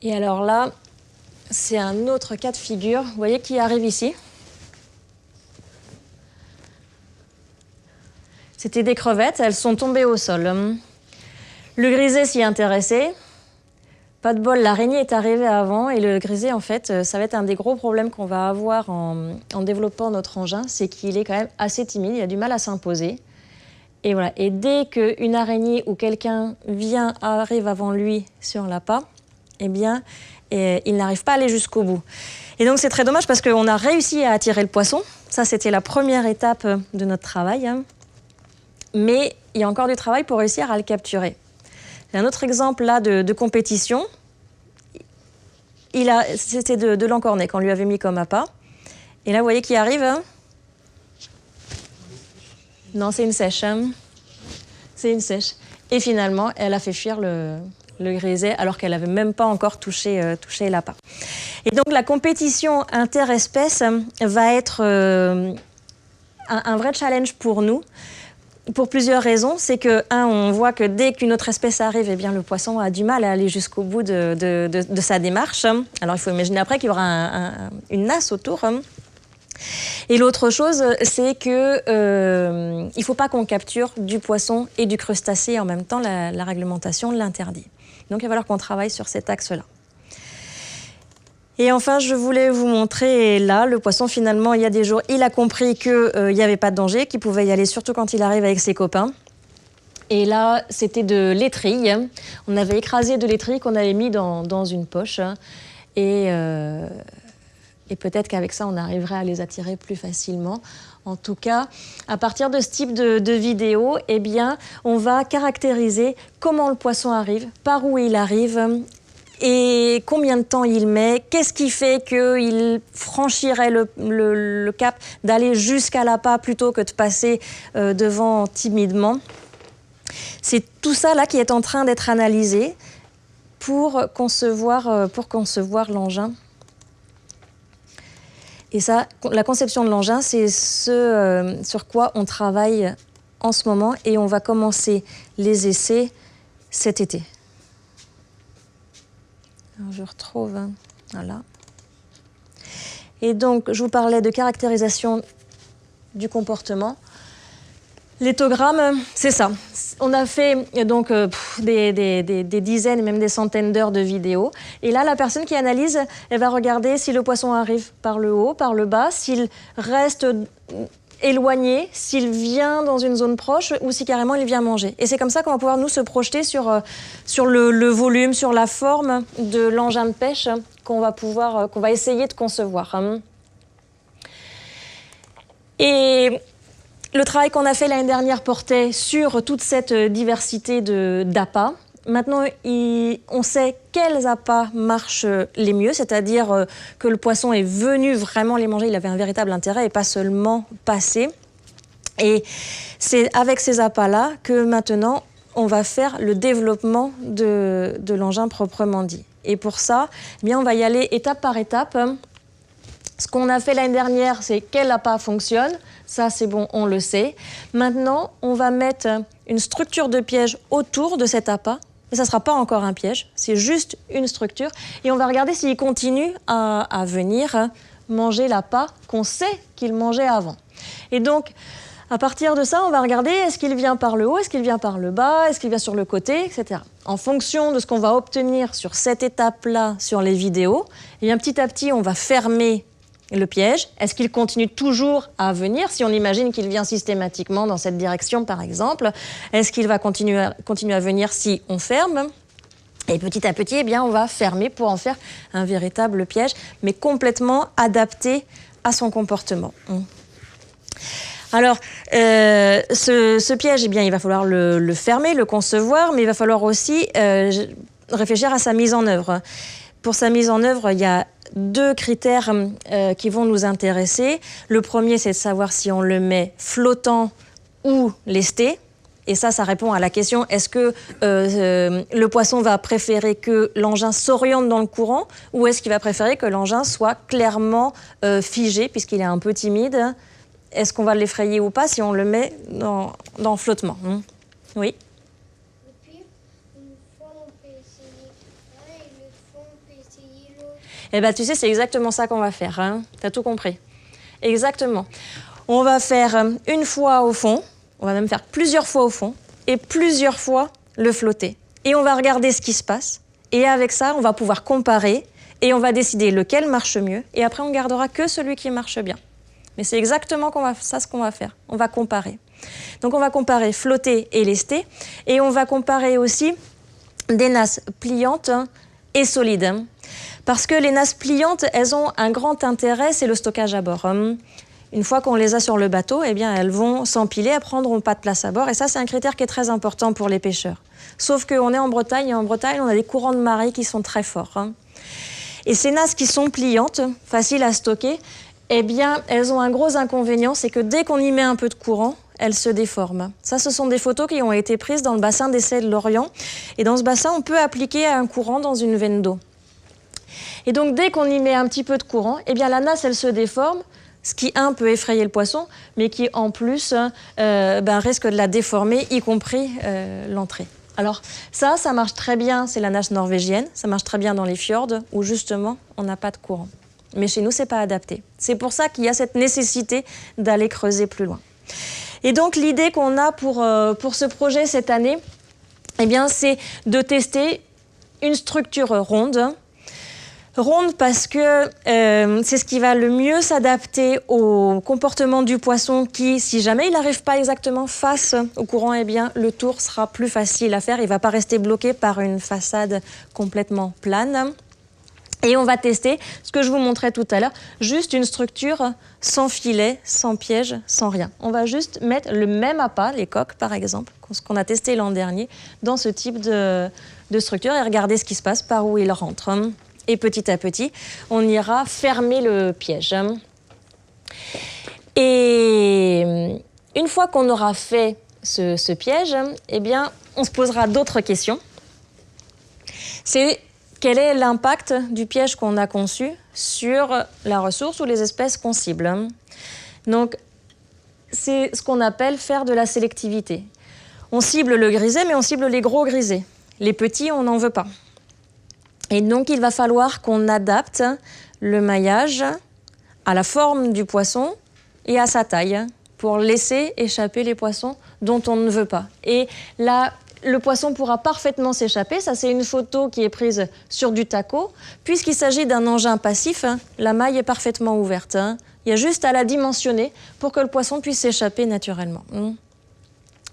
Et alors là, c'est un autre cas de figure. Vous voyez qui arrive ici ? C'était des crevettes, elles sont tombées au sol. Le griset s'y intéressait. Pas de bol, l'araignée est arrivée avant et le griset, en fait, ça va être un des gros problèmes qu'on va avoir en développant notre engin, c'est qu'il est quand même assez timide, il a du mal à s'imposer. Et voilà. Et dès qu'une araignée ou quelqu'un arrive avant lui sur l'appât, eh bien, il n'arrive pas à aller jusqu'au bout. Et donc c'est très dommage parce qu'on a réussi à attirer le poisson. Ça, c'était la première étape de notre travail. mais il y a encore du travail pour réussir à le capturer. Un autre exemple là de compétition, c'était de l'encornet qu'on lui avait mis comme appât. Et là, vous voyez qui arrive, hein? Non, c'est une sèche. Hein, c'est une sèche. Et finalement, elle a fait fuir le griset alors qu'elle n'avait même pas encore touché l'appât. Et donc, la compétition interespèce va être un vrai challenge pour nous, pour plusieurs raisons. C'est que, on voit que dès qu'une autre espèce arrive, eh bien, le poisson a du mal à aller jusqu'au bout de sa démarche. Alors, il faut imaginer après qu'il y aura une nasse autour. Et l'autre chose, c'est que il ne faut pas qu'on capture du poisson et du crustacé en même temps. La réglementation l'interdit. Donc, il va falloir qu'on travaille sur cet axe-là. Et enfin, je voulais vous montrer là, le poisson, finalement, il y a des jours, il a compris qu'il n'y avait pas de danger, qu'il pouvait y aller, surtout quand il arrive avec ses copains. Et là, c'était de l'étrille. On avait écrasé de l'étrille qu'on avait mis dans une poche. Et peut-être qu'avec ça, on arriverait à les attirer plus facilement. En tout cas, à partir de ce type de vidéo, eh bien, on va caractériser comment le poisson arrive, par où il arrive, et combien de temps il met, qu'est-ce qui fait qu'il franchirait le cap d'aller jusqu'à l'appât plutôt que de passer devant timidement. C'est tout ça là qui est en train d'être analysé pour concevoir l'engin. Et ça, la conception de l'engin, c'est ce sur quoi on travaille en ce moment et on va commencer les essais cet été. Alors, je retrouve, voilà. Et donc, je vous parlais de caractérisation du comportement. L'éthogramme, c'est ça. On a fait donc des dizaines, même des centaines d'heures de vidéos. Et là, la personne qui analyse, elle va regarder si le poisson arrive par le haut, par le bas, s'il reste éloigné, s'il vient dans une zone proche ou si carrément il vient manger. Et c'est comme ça qu'on va pouvoir nous se projeter sur le volume, sur la forme de l'engin de pêche qu'on va essayer de concevoir. Et le travail qu'on a fait l'année dernière portait sur toute cette diversité d'appâts. Maintenant, on sait quels appâts marchent les mieux, c'est-à-dire que le poisson est venu vraiment les manger, il avait un véritable intérêt et pas seulement passer. Et c'est avec ces appâts-là que maintenant, on va faire le développement de l'engin proprement dit. Et pour ça, eh bien, on va y aller étape par étape. Ce qu'on a fait l'année dernière, c'est quel appât fonctionne. Ça, c'est bon, on le sait. Maintenant, on va mettre une structure de piège autour de cet appât. Mais ça ne sera pas encore un piège, c'est juste une structure. Et on va regarder s'il continue à venir manger l'appât qu'on sait qu'il mangeait avant. Et donc, à partir de ça, on va regarder est-ce qu'il vient par le haut, est-ce qu'il vient par le bas, est-ce qu'il vient sur le côté, etc. En fonction de ce qu'on va obtenir sur cette étape-là, sur les vidéos, et bien, petit à petit, on va fermer le piège. Est-ce qu'il continue toujours à venir? Si on imagine qu'il vient systématiquement dans cette direction, par exemple, est-ce qu'il va continuer à venir si on ferme? Et petit à petit, eh bien, on va fermer pour en faire un véritable piège, mais complètement adapté à son comportement. Alors, ce piège, eh bien, il va falloir le fermer, le concevoir, mais il va falloir aussi réfléchir à sa mise en œuvre. Pour sa mise en œuvre, il y a deux critères qui vont nous intéresser. Le premier, c'est de savoir si on le met flottant ou lesté. Et ça répond à la question, est-ce que le poisson va préférer que l'engin s'oriente dans le courant ou est-ce qu'il va préférer que l'engin soit clairement figé puisqu'il est un peu timide? Est-ce qu'on va l'effrayer ou pas si on le met dans flottement? Oui. Eh bien, tu sais, c'est exactement ça qu'on va faire. Hein. Tu as tout compris. Exactement. On va faire une fois au fond, on va même faire plusieurs fois au fond, et plusieurs fois le flotter. Et on va regarder ce qui se passe. Et avec ça, on va pouvoir comparer, et on va décider lequel marche mieux. Et après, on gardera que celui qui marche bien. Mais c'est exactement ça ce qu'on va faire. On va comparer. Donc, on va comparer flotter et lesté. Et on va comparer aussi des nasses pliantes et solides. Parce que les nasses pliantes, elles ont un grand intérêt, c'est le stockage à bord. Une fois qu'on les a sur le bateau, eh bien, elles vont s'empiler, elles prendront pas de place à bord. Et ça, c'est un critère qui est très important pour les pêcheurs. Sauf qu'on est en Bretagne, et en Bretagne, on a des courants de marée qui sont très forts, hein. Et ces nasses qui sont pliantes, faciles à stocker, eh bien, elles ont un gros inconvénient, c'est que dès qu'on y met un peu de courant, elles se déforment. Ça, ce sont des photos qui ont été prises dans le bassin d'essai de Lorient. Et dans ce bassin, on peut appliquer un courant dans une veine d'eau. Et donc, dès qu'on y met un petit peu de courant, eh bien, la nasse, elle se déforme, ce qui, peut effrayer le poisson, mais qui, en plus, risque de la déformer, y compris l'entrée. Alors ça marche très bien, c'est la nasse norvégienne, ça marche très bien dans les fjords où justement on n'a pas de courant. Mais chez nous, c'est pas adapté. C'est pour ça qu'il y a cette nécessité d'aller creuser plus loin. Et donc l'idée qu'on a pour ce projet cette année, eh bien, c'est de tester une structure ronde. Ronde parce que c'est ce qui va le mieux s'adapter au comportement du poisson qui, si jamais il n'arrive pas exactement face au courant, eh bien, le tour sera plus facile à faire. Il ne va pas rester bloqué par une façade complètement plane. Et on va tester ce que je vous montrais tout à l'heure, juste une structure sans filet, sans piège, sans rien. On va juste mettre le même appât, les coques par exemple, ce qu'on a testé l'an dernier, dans ce type de structure et regarder ce qui se passe, par où il rentre. Et petit à petit, on ira fermer le piège. Et une fois qu'on aura fait ce piège, eh bien, on se posera d'autres questions. C'est quel est l'impact du piège qu'on a conçu sur la ressource ou les espèces qu'on cible. Donc, c'est ce qu'on appelle faire de la sélectivité. On cible le griset, mais on cible les gros grisets. Les petits, on n'en veut pas. Et donc, il va falloir qu'on adapte le maillage à la forme du poisson et à sa taille pour laisser échapper les poissons dont on ne veut pas. Et là, le poisson pourra parfaitement s'échapper. Ça, c'est une photo qui est prise sur du taco. Puisqu'il s'agit d'un engin passif, la maille est parfaitement ouverte. Il y a juste à la dimensionner pour que le poisson puisse s'échapper naturellement.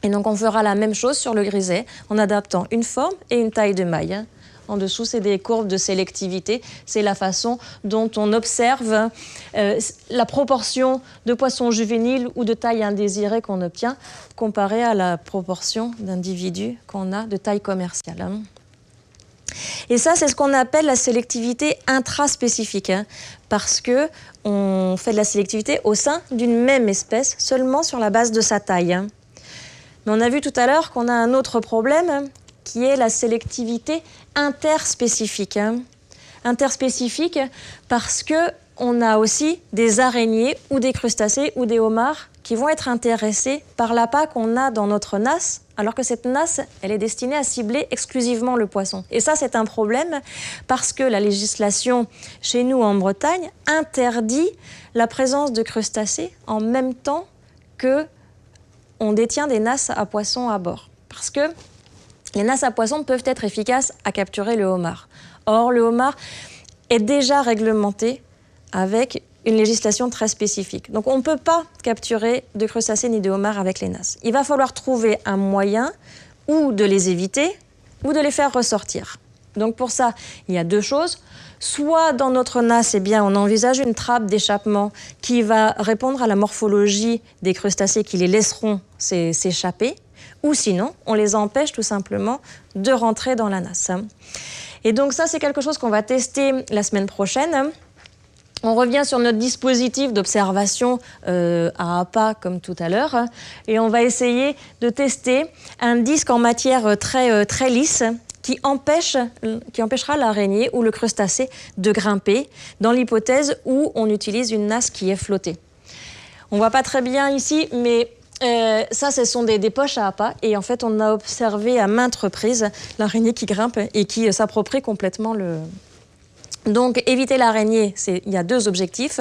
Et donc, on fera la même chose sur le griset en adaptant une forme et une taille de maille. En dessous, c'est des courbes de sélectivité. C'est la façon dont on observe la proportion de poissons juvéniles ou de taille indésirée qu'on obtient comparée à la proportion d'individus qu'on a de taille commerciale. Et ça, c'est ce qu'on appelle la sélectivité intraspécifique, parce qu'on fait de la sélectivité au sein d'une même espèce, seulement sur la base de sa taille. Mais on a vu tout à l'heure qu'on a un autre problème, qui est la sélectivité interspécifique. Interspécifique parce qu'on a aussi des araignées ou des crustacés ou des homards qui vont être intéressés par l'appât qu'on a dans notre nasse, alors que cette nasse, elle est destinée à cibler exclusivement le poisson. Et ça, c'est un problème parce que la législation chez nous en Bretagne interdit la présence de crustacés en même temps qu'on détient des nasses à poissons à bord. Parce que les nasses à poissons peuvent être efficaces à capturer le homard. Or, le homard est déjà réglementé avec une législation très spécifique. Donc, on ne peut pas capturer de crustacés ni de homards avec les nasses. Il va falloir trouver un moyen ou de les éviter ou de les faire ressortir. Donc, pour ça, il y a deux choses. Soit dans notre nasse, eh bien, on envisage une trappe d'échappement qui va répondre à la morphologie des crustacés qui les laisseront s'échapper. Ou sinon, on les empêche tout simplement de rentrer dans la nasse. Et donc ça, c'est quelque chose qu'on va tester la semaine prochaine. On revient sur notre dispositif d'observation à appât, comme tout à l'heure, et on va essayer de tester un disque en matière très lisse qui empêchera l'araignée ou le crustacé de grimper, dans l'hypothèse où on utilise une nasse qui est flottée. On ne voit pas très bien ici, mais ça, ce sont des poches à appât. Et en fait, on a observé à maintes reprises l'araignée qui grimpe et qui s'approprie complètement le... Donc, éviter l'araignée, il y a deux objectifs.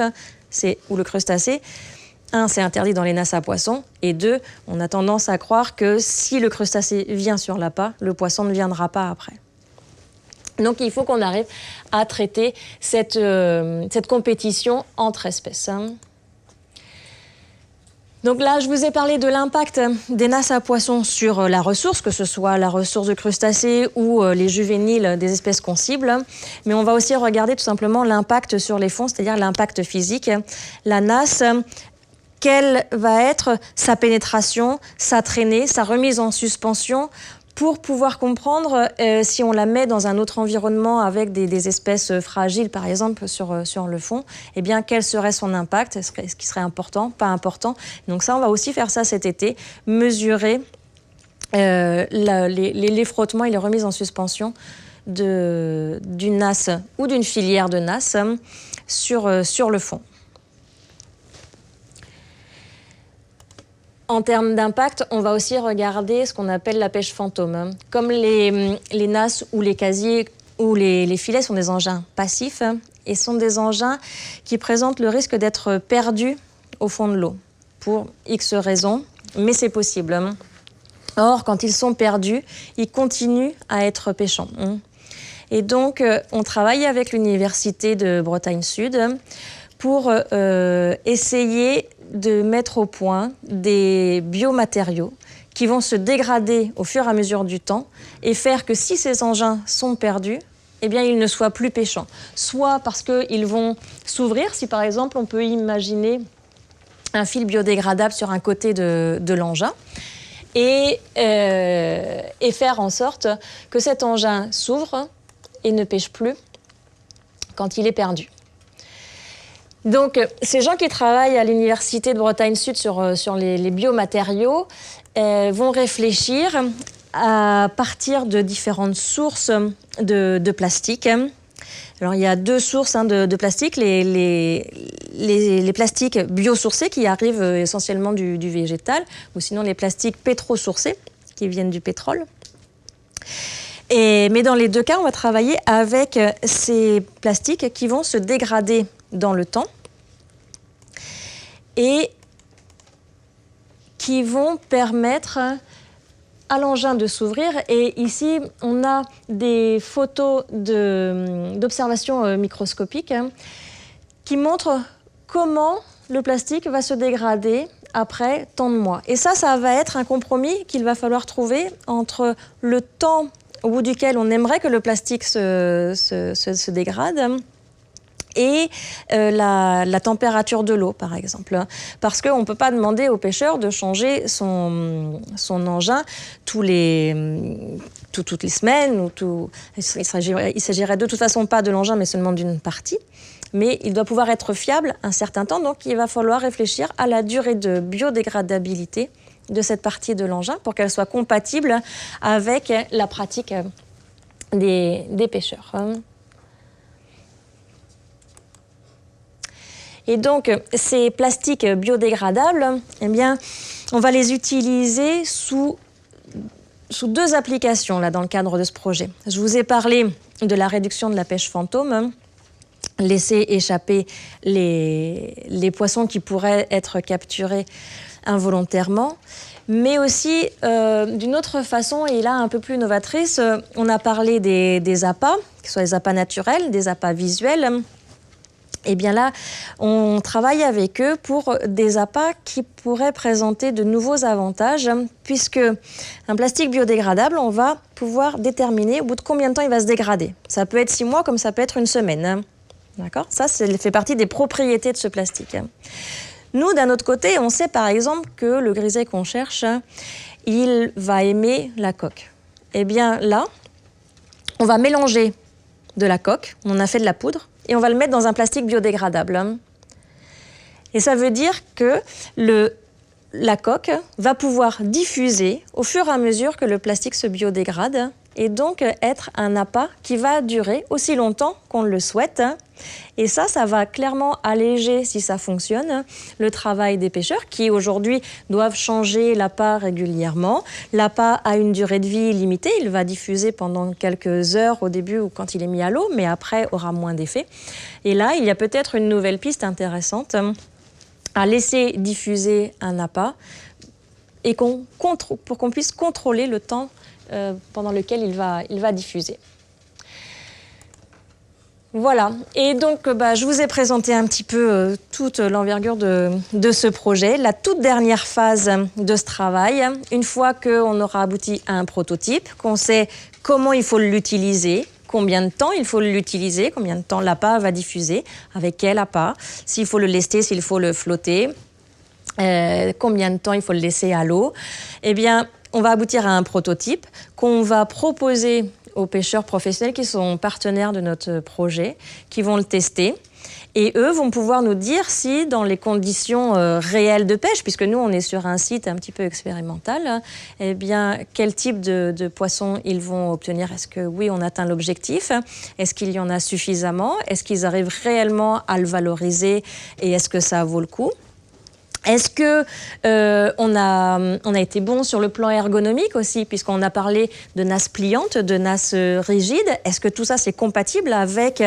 Ou le crustacé. Un, c'est interdit dans les nasses à poissons. Et deux, on a tendance à croire que si le crustacé vient sur l'appât, le poisson ne viendra pas après. Donc, il faut qu'on arrive à traiter cette compétition entre espèces. Donc là, je vous ai parlé de l'impact des nasses à poissons sur la ressource, que ce soit la ressource de crustacés ou les juvéniles des espèces qu'on cible. Mais on va aussi regarder tout simplement l'impact sur les fonds, c'est-à-dire l'impact physique. La nasse quelle va être sa pénétration, sa traînée, sa remise en suspension, pour pouvoir comprendre si on la met dans un autre environnement avec des espèces fragiles, par exemple, sur le fond, eh bien, quel serait son impact, ce qui serait important, pas important. Donc ça, on va aussi faire ça cet été, mesurer les frottements et les remises en suspension d'une nasse ou d'une filière de nasse sur le fond. En termes d'impact, on va aussi regarder ce qu'on appelle la pêche fantôme. Comme les nasses ou les casiers ou les filets sont des engins passifs et sont des engins qui présentent le risque d'être perdus au fond de l'eau pour X raisons, mais c'est possible. Or, quand ils sont perdus, ils continuent à être pêchants. Et donc, on travaille avec l'Université de Bretagne Sud pour essayer de mettre au point des biomatériaux qui vont se dégrader au fur et à mesure du temps et faire que si ces engins sont perdus, eh bien, ils ne soient plus pêchants. Soit parce qu'ils vont s'ouvrir, si par exemple on peut imaginer un fil biodégradable sur un côté de l'engin, et faire en sorte que cet engin s'ouvre et ne pêche plus quand il est perdu. Donc, ces gens qui travaillent à l'Université de Bretagne Sud sur les biomatériaux vont réfléchir à partir de différentes sources de plastique. Alors, il y a deux sources de plastique, les plastiques biosourcés qui arrivent essentiellement du végétal, ou sinon les plastiques pétrosourcés qui viennent du pétrole. Mais dans les deux cas, on va travailler avec ces plastiques qui vont se dégrader dans le temps et qui vont permettre à l'engin de s'ouvrir. Et ici, on a des photos d'observations microscopiques qui montrent comment le plastique va se dégrader après tant de mois. Et ça va être un compromis qu'il va falloir trouver entre le temps au bout duquel on aimerait que le plastique se dégrade et la température de l'eau, par exemple. Parce qu'on ne peut pas demander au pêcheur de changer son engin toutes les semaines. Il s'agirait de toute façon pas de l'engin, mais seulement d'une partie. Mais il doit pouvoir être fiable un certain temps, donc il va falloir réfléchir à la durée de biodégradabilité de cette partie de l'engin pour qu'elle soit compatible avec la pratique des pêcheurs. Et donc, ces plastiques biodégradables, eh bien, on va les utiliser sous deux applications là, dans le cadre de ce projet. Je vous ai parlé de la réduction de la pêche fantôme, laisser échapper les poissons qui pourraient être capturés involontairement, mais aussi d'une autre façon, et là un peu plus novatrice, on a parlé des appâts, que ce soit des appâts naturels, des appâts visuels. Et bien là, on travaille avec eux pour des appâts qui pourraient présenter de nouveaux avantages, puisque un plastique biodégradable, on va pouvoir déterminer au bout de combien de temps il va se dégrader. Ça peut être 6 mois comme ça peut être une semaine. D'accord ? Ça fait partie des propriétés de ce plastique. Nous, d'un autre côté, on sait par exemple que le griset qu'on cherche, il va aimer la coque. Eh bien là, on va mélanger de la coque, on a fait de la poudre, et on va le mettre dans un plastique biodégradable. Et ça veut dire que la coque va pouvoir diffuser au fur et à mesure que le plastique se biodégrade et donc être un appât qui va durer aussi longtemps qu'on le souhaite. Et ça va clairement alléger, si ça fonctionne, le travail des pêcheurs qui aujourd'hui doivent changer l'appât régulièrement. L'appât a une durée de vie limitée, il va diffuser pendant quelques heures au début ou quand il est mis à l'eau, mais après aura moins d'effet. Et là, il y a peut-être une nouvelle piste intéressante à laisser diffuser un appât et pour qu'on puisse contrôler le temps pendant lequel il va diffuser. Voilà, et donc je vous ai présenté un petit peu toute l'envergure de ce projet, la toute dernière phase de ce travail, une fois qu'on aura abouti à un prototype, qu'on sait comment il faut l'utiliser, combien de temps il faut l'utiliser, combien de temps l'appât va diffuser, avec quel appât, s'il faut le lester, s'il faut le flotter, combien de temps il faut le laisser à l'eau. Eh bien, on va aboutir à un prototype qu'on va proposer aux pêcheurs professionnels qui sont partenaires de notre projet, qui vont le tester. Et eux vont pouvoir nous dire si, dans les conditions réelles de pêche, puisque nous, on est sur un site un petit peu expérimental, eh bien, quel type de poissons ils vont obtenir. Est-ce que, oui, on atteint l'objectif? Est-ce qu'il y en a suffisamment? Est-ce qu'ils arrivent réellement à le valoriser? Et est-ce que ça vaut le coup? Est-ce que on a été bon sur le plan ergonomique aussi, puisqu'on a parlé de nasses pliantes, de nasses rigides. Est-ce que tout ça c'est compatible avec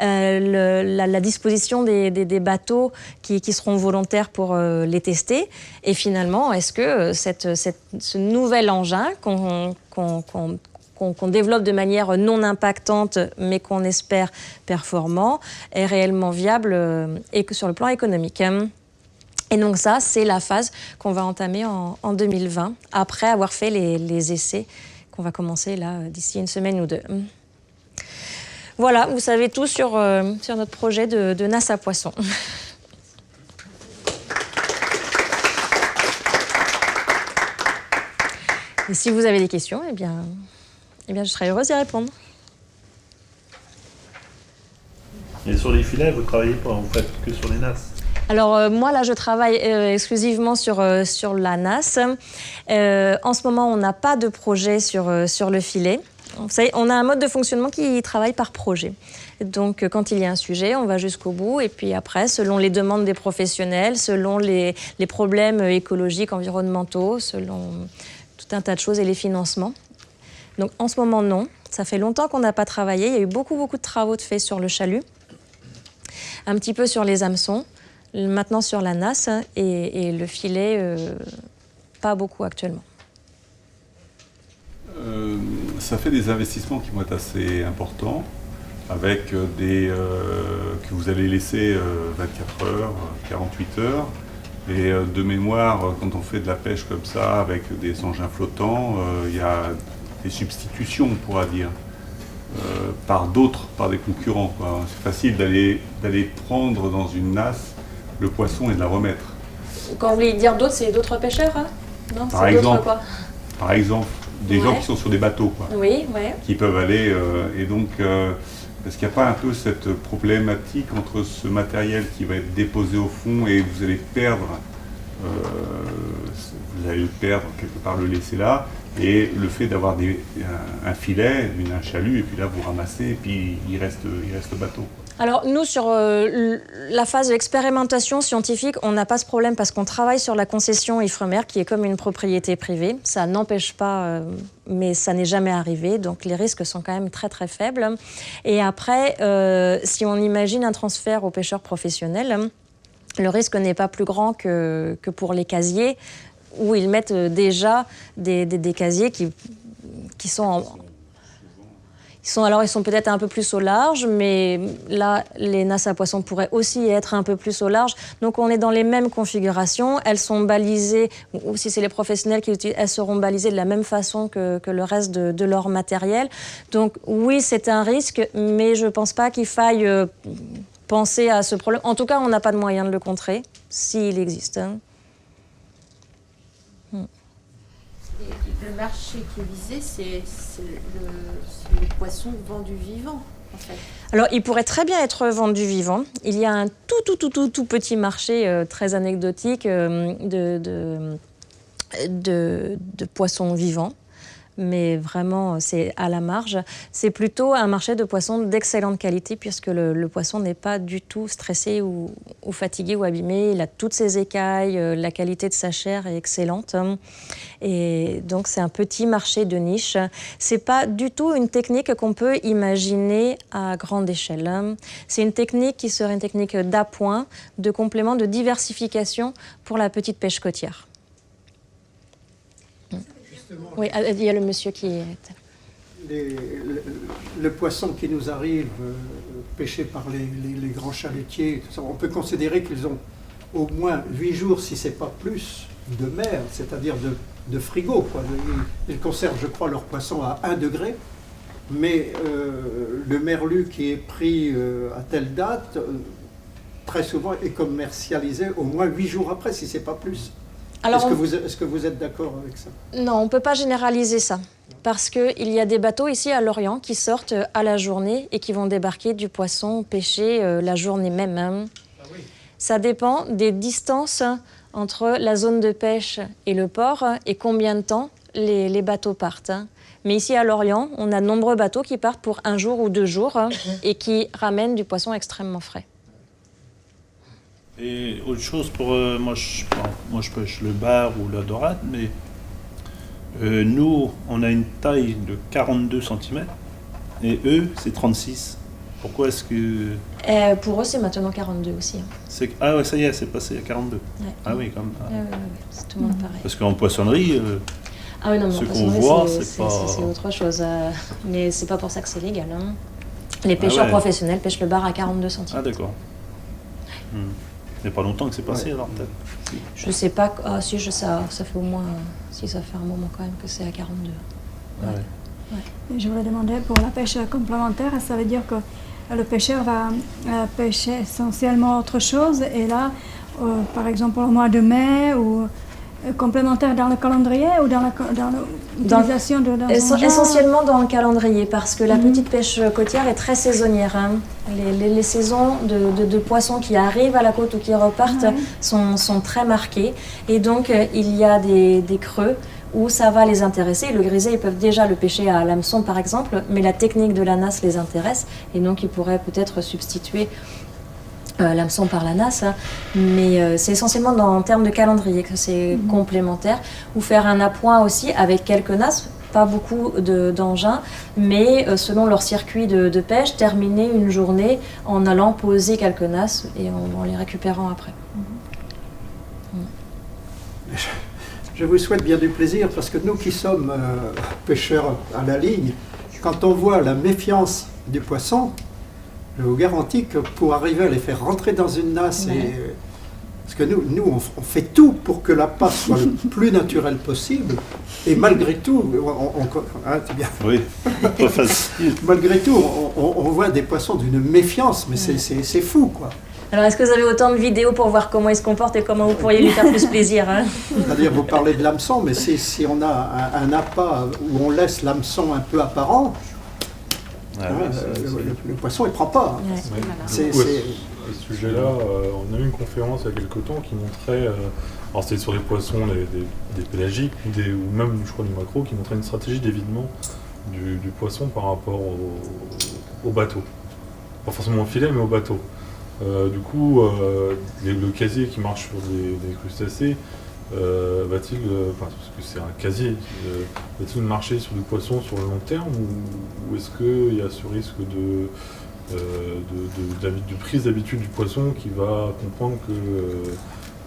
la disposition des bateaux qui seront volontaires pour les tester? Et finalement, est-ce que ce nouvel engin qu'on développe de manière non impactante, mais qu'on espère performant, est réellement viable et que sur le plan économique? Et donc ça, c'est la phase qu'on va entamer en 2020, après avoir fait les essais qu'on va commencer là d'ici une semaine ou deux. Voilà, vous savez tout sur notre projet de nasse à poissons. Et si vous avez des questions, eh bien, je serai heureuse d'y répondre. Et sur les filets, vous travaillez pas, vous faites que sur les nasses? Alors moi là je travaille exclusivement sur la nasse. En ce moment on n'a pas de projet sur le filet. Vous savez, on a un mode de fonctionnement qui travaille par projet. Donc quand il y a un sujet, on va jusqu'au bout et puis après, selon les demandes des professionnels, selon les problèmes écologiques, environnementaux, selon tout un tas de choses et les financements. Donc en ce moment non, ça fait longtemps qu'on n'a pas travaillé. Il y a eu beaucoup de travaux de faits sur le chalut, un petit peu sur les hameçons. Maintenant sur la nasse et le filet, pas beaucoup actuellement. Ça fait des investissements qui vont être assez importants, avec que vous allez laisser 24 heures, 48 heures. Et de mémoire, quand on fait de la pêche comme ça, avec des engins flottants, il y a des substitutions, on pourra dire, par des concurrents, quoi. C'est facile d'aller prendre dans une nasse le poisson et de la remettre. Quand vous voulez dire d'autres, c'est d'autres pêcheurs, hein? Non, par exemple, des gens qui sont sur des bateaux, quoi, oui, ouais. Qui peuvent aller. Et donc, est-ce qu'il n'y a pas un peu cette problématique entre ce matériel qui va être déposé au fond et vous allez perdre, quelque part, le laisser là, et le fait d'avoir un filet, un chalut, et puis là vous ramassez, et puis il reste le bateau. Alors nous, sur la phase d'expérimentation scientifique, on n'a pas ce problème parce qu'on travaille sur la concession Ifremer qui est comme une propriété privée. Ça n'empêche pas, mais ça n'est jamais arrivé, donc les risques sont quand même très faibles. Et après, si on imagine un transfert aux pêcheurs professionnels, le risque n'est pas plus grand que pour les casiers, où ils mettent déjà des casiers qui sont ils sont peut-être un peu plus au large, mais là, les nasses à poissons pourraient aussi être un peu plus au large. Donc, on est dans les mêmes configurations. Elles sont balisées, ou si c'est les professionnels qui l'utilisent, elles seront balisées de la même façon que le reste de leur matériel. Donc, oui, c'est un risque, mais je ne pense pas qu'il faille penser à ce problème. En tout cas, on n'a pas de moyen de le contrer, s'il existe. Le marché qui est visé, c'est les poissons vendus vivants, en fait. Alors, il pourrait très bien être vendu vivant. Il y a un tout petit marché très anecdotique de poissons vivants. Mais vraiment, c'est à la marge. C'est plutôt un marché de poissons d'excellente qualité puisque le poisson n'est pas du tout stressé ou fatigué ou abîmé. Il a toutes ses écailles, la qualité de sa chair est excellente. Et donc, c'est un petit marché de niche. C'est pas du tout une technique qu'on peut imaginer à grande échelle. C'est une technique qui serait une technique d'appoint, de complément, de diversification pour la petite pêche côtière. Oui, il y a le monsieur qui est... Le poisson qui nous arrive pêché par les grands chalutiers, on peut considérer qu'ils ont au moins 8 jours, si ce n'est pas plus, de mer, c'est-à-dire de frigo, quoi. Ils conservent, je crois, leur poisson à 1 degré, mais le merlu qui est pris à telle date, très souvent est commercialisé au moins 8 jours après, si ce n'est pas plus. Alors, Est-ce que vous êtes d'accord avec ça? non, on ne peut pas généraliser ça. Parce qu'il y a des bateaux ici à Lorient qui sortent à la journée et qui vont débarquer du poisson pêché la journée même. Hein. Ah oui. Ça dépend des distances entre la zone de pêche et le port et combien de temps les bateaux partent. Hein. Mais ici à Lorient, on a de nombreux bateaux qui partent pour 1 jour ou 2 jours et qui ramènent du poisson extrêmement frais. Et autre chose pour moi je pêche le bar ou la dorade, mais nous on a une taille de 42 cm et eux c'est 36. Pourquoi est-ce que Pour eux, c'est maintenant 42 aussi. Hein. ah ouais, ça y est, c'est passé à 42. Ouais. Ah oui, comme Ouais, c'est tout le monde pareil. parce qu'en poissonnerie Ah oui, non, mais ce en qu'on poissonnerie, voit, c'est c'est pas- c'est autre chose. Mais c'est pas pour ça que c'est légal. Hein. Les pêcheurs ouais. professionnels pêchent le bar à 42 centimes. ah d'accord. Il n'y a pas longtemps que c'est passé alors peut-être. Je sais pas. Ah, si, ça fait au moins. Si, ça fait un moment quand même que c'est à 42. Ah ouais. Et je voulais demander pour la pêche complémentaire, ça veut dire que le pêcheur va pêcher essentiellement autre chose et là, par exemple au mois de mai ou complémentaire dans le calendrier ou dans l'utilisation de dans son genre? Essentiellement dans le calendrier parce que la petite pêche côtière est très saisonnière. Hein. Les saisons de poissons qui arrivent à la côte ou qui repartent sont très marquées et donc il y a des creux où ça va les intéresser. Le grisé, ils peuvent déjà le pêcher à l'hameçon par exemple, mais la technique de la nasse les intéresse et donc ils pourraient peut-être substituer l'hameçon par la nasse, hein. Mais c'est essentiellement en termes de calendrier que c'est complémentaire, ou faire un appoint aussi avec quelques nasses, pas beaucoup d'engins, mais selon leur circuit de pêche, terminer une journée en allant poser quelques nasses et en les récupérant après. Je vous souhaite bien du plaisir parce que nous qui sommes pêcheurs à la ligne, quand on voit la méfiance du poisson, je vous garantis que pour arriver à les faire rentrer dans une nasse, parce que nous on fait tout pour que la passe soit le plus naturelle possible, et malgré tout, c'est bien. Oui, pas facile. Malgré tout, on voit des poissons d'une méfiance, mais c'est fou, quoi. Alors, est-ce que vous avez autant de vidéos pour voir comment il se comporte et comment vous pourriez lui faire plus plaisir, hein? C'est-à-dire, vous parlez de l'hameçon, mais si on a un appât où on laisse l'hameçon un peu apparent, le poisson, il ne prend pas. Hein. Ouais. À ce sujet-là, on a eu une conférence il y a quelques temps qui montrait, alors c'était sur les poissons, des pélagiques ou même, je crois, du macro, qui montrait une stratégie d'évitement du poisson par rapport au bateau. Pas forcément au filet, mais au bateau. Du coup, le casier qui marche sur des crustacés, va-t-il, parce que c'est un casier, va-t-il marcher sur du poisson sur le long terme ou est-ce qu'il y a ce risque de prise d'habitude du poisson qui va comprendre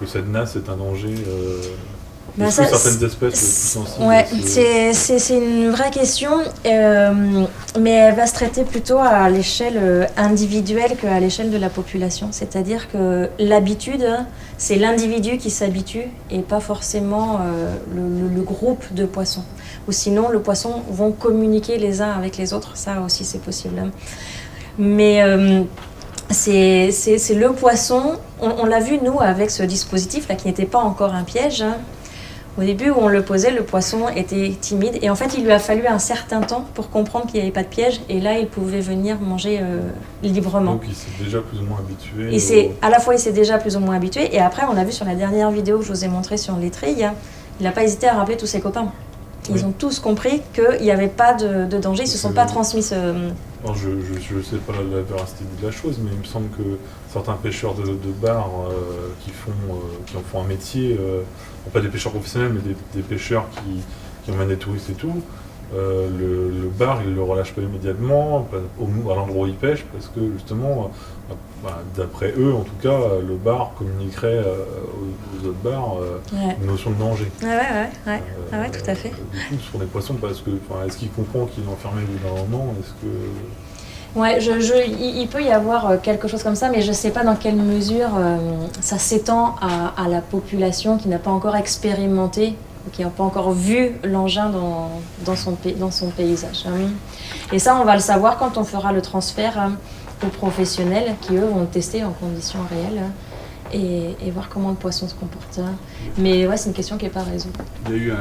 que cette nasse est un danger est-ce que certaines espèces plus sensibles? Ouais, c'est une vraie question, mais elle va se traiter plutôt à l'échelle individuelle qu'à l'échelle de la population. C'est-à-dire que l'habitude, c'est l'individu qui s'habitue et pas forcément le groupe de poissons. Ou sinon, le poisson vont communiquer les uns avec les autres, ça aussi c'est possible. Mais c'est le poisson, on l'a vu nous avec ce dispositif là qui n'était pas encore un piège. Au début où on le posait, le poisson était timide et en fait il lui a fallu un certain temps pour comprendre qu'il n'y avait pas de piège et là il pouvait venir manger librement. Donc il s'est déjà plus ou moins habitué. À la fois il s'est déjà plus ou moins habitué et après on a vu sur la dernière vidéo que je vous ai montrée sur l'étrille, il n'a pas hésité à rappeler tous ses copains. Ils ont tous compris qu'il n'y avait pas de danger, ils ne se sont pas transmis ce... Alors je ne sais pas la véracité de la chose, mais il me semble que certains pêcheurs de bar qui en font un métier, pas des pêcheurs professionnels, mais des pêcheurs qui emmènent des touristes et tout, le bar, ils ne le relâchent pas immédiatement à l'endroit où ils pêchent, parce que justement, d'après eux, en tout cas, le bar communiquerait aux autres bars une notion de danger. Ouais, tout à fait. Du coup, sur des poissons, parce que, est-ce qu'il comprend qu'il est enfermé au bout d'un moment? Est-ce que... Ouais, il peut y avoir quelque chose comme ça, mais je ne sais pas dans quelle mesure ça s'étend à la population qui n'a pas encore expérimenté, qui n'a pas encore vu l'engin dans son paysage. Et ça, on va le savoir quand on fera le transfert aux professionnels qui, eux, vont tester en conditions réelles et voir comment le poisson se comporte. Mais ouais, c'est une question qui n'est pas résolue. Il y a eu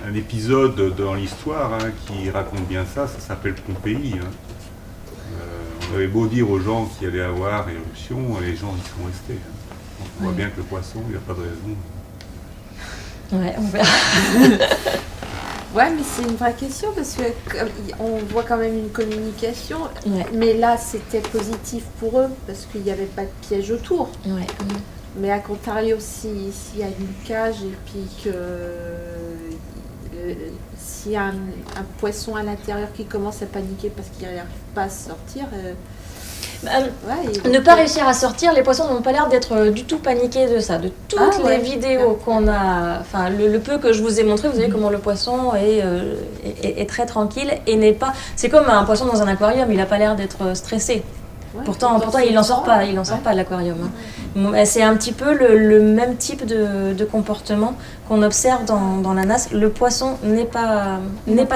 un épisode dans l'histoire qui raconte bien ça, ça s'appelle Pompéi. On avait beau dire aux gens qu'il allait avoir éruption, les gens y sont restés. Donc on voit bien que le poisson, il n'y a pas de raison. Ouais, on verra. Ouais, mais c'est une vraie question parce qu'on voit quand même une communication. Ouais. Mais là, c'était positif pour eux parce qu'il n'y avait pas de piège autour. Ouais. Mais à contrario, s'il y a une cage et puis que s'il y a un poisson à l'intérieur qui commence à paniquer parce qu'il n'arrive pas à sortir, ne pas réussir à sortir, les poissons n'ont pas l'air d'être du tout paniqués de ça. De toutes les vidéos qu'on a, enfin le peu que je vous ai montré, vous voyez comment le poisson est très tranquille et n'est pas. C'est comme un poisson dans un aquarium, il n'a pas l'air d'être stressé. Pourtant, il n'en sort pas, de l'aquarium. C'est un petit peu le même type de comportement qu'on observe dans la nasse. Le poisson n'est pas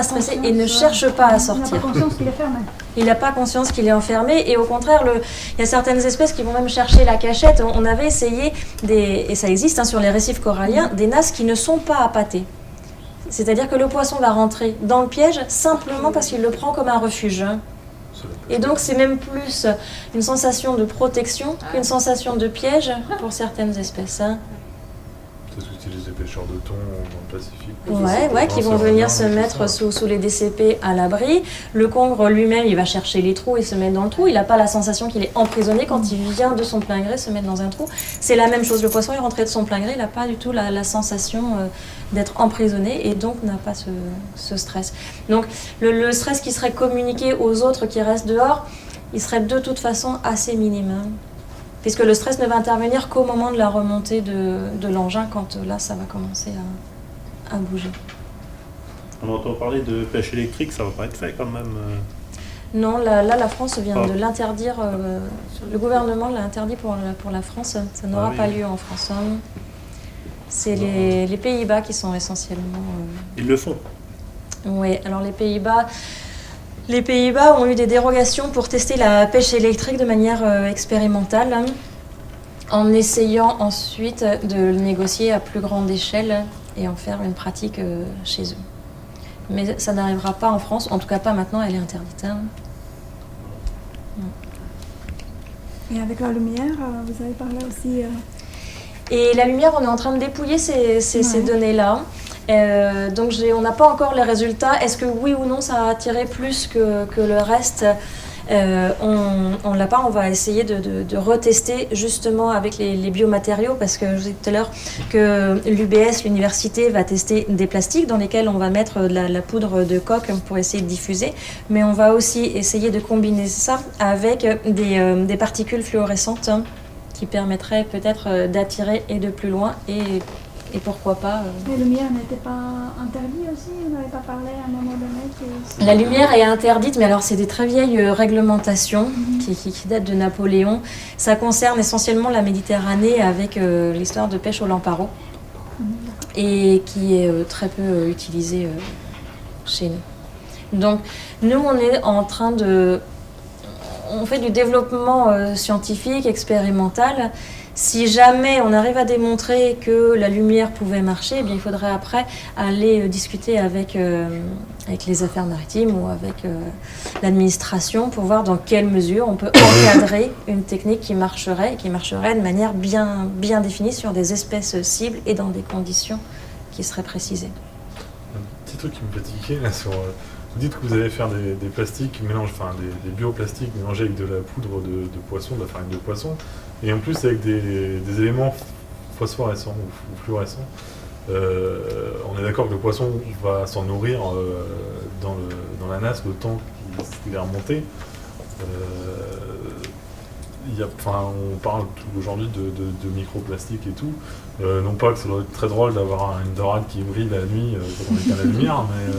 stressé et ne cherche pas à sortir. Il n'a pas conscience qu'il est fermé. Il n'a pas conscience qu'il est enfermé et au contraire, il y a certaines espèces qui vont même chercher la cachette. On avait essayé, et ça existe sur les récifs coralliens, des nasses qui ne sont pas appâtées. C'est-à-dire que le poisson va rentrer dans le piège simplement parce qu'il le prend comme un refuge. Et donc c'est même plus une sensation de protection qu'une sensation de piège pour certaines espèces. C'est ce qu'utilisent les pêcheurs de thon dans le Pacifique. Qui vont venir se mettre sous les DCP à l'abri. Le congre lui-même, il va chercher les trous et se mettre dans le trou. Il n'a pas la sensation qu'il est emprisonné quand il vient de son plein gré se mettre dans un trou. C'est la même chose. Le poisson est rentré de son plein gré, il n'a pas du tout la sensation d'être emprisonné et donc n'a pas ce stress. Donc le stress qui serait communiqué aux autres qui restent dehors, il serait de toute façon assez minime. Puisque le stress ne va intervenir qu'au moment de la remontée de l'engin, quand là, ça va commencer à bouger. On entend parler de pêche électrique, ça va pas être fait quand même. Non, là la France vient de l'interdire. Le gouvernement l'a interdit pour la France. Ça n'aura pas lieu en France. C'est les Pays-Bas qui sont essentiellement... Ils le font. Oui, alors les Pays-Bas ont eu des dérogations pour tester la pêche électrique de manière expérimentale, en essayant ensuite de le négocier à plus grande échelle et en faire une pratique chez eux. Mais ça n'arrivera pas en France, en tout cas pas maintenant, elle est interdite. Et avec la lumière, vous avez parlé aussi... Et la lumière, on est en train de dépouiller ces données-là. Donc on n'a pas encore les résultats. Est-ce que oui ou non ça a attiré plus que le reste? On l'a pas. On va essayer de retester justement avec les biomatériaux parce que je vous ai dit tout à l'heure que l'UBS, l'université, va tester des plastiques dans lesquels on va mettre de la poudre de coque pour essayer de diffuser. Mais on va aussi essayer de combiner ça avec des particules fluorescentes qui permettraient peut-être d'attirer et de plus loin et pourquoi pas... La lumière n'était pas interdite aussi? Vous n'avez pas parlé à un moment donné La lumière est interdite, mais alors c'est des très vieilles réglementations qui datent de Napoléon. Ça concerne essentiellement la Méditerranée avec l'histoire de pêche au lamparo et qui est très peu utilisée chez nous. Donc nous, on est en train de... On fait du développement scientifique, expérimental. Si jamais on arrive à démontrer que la lumière pouvait marcher, eh bien, il faudrait après aller discuter avec les affaires maritimes ou avec l'administration pour voir dans quelle mesure on peut encadrer une technique qui marcherait de manière bien définie sur des espèces cibles et dans des conditions qui seraient précisées. Un petit truc qui me fait tiquer là sur... Vous dites que vous allez faire des plastiques, des bioplastiques mélangés avec de la poudre de poisson, de la farine de poisson, et en plus avec des éléments phosphorescents ou fluorescents. On est d'accord que le poisson va s'en nourrir dans la nasse le temps qu'il est remonté. On parle aujourd'hui de microplastiques et tout. Non pas que ça doit être très drôle d'avoir une dorade qui brille la nuit quand on éteint la lumière, mais...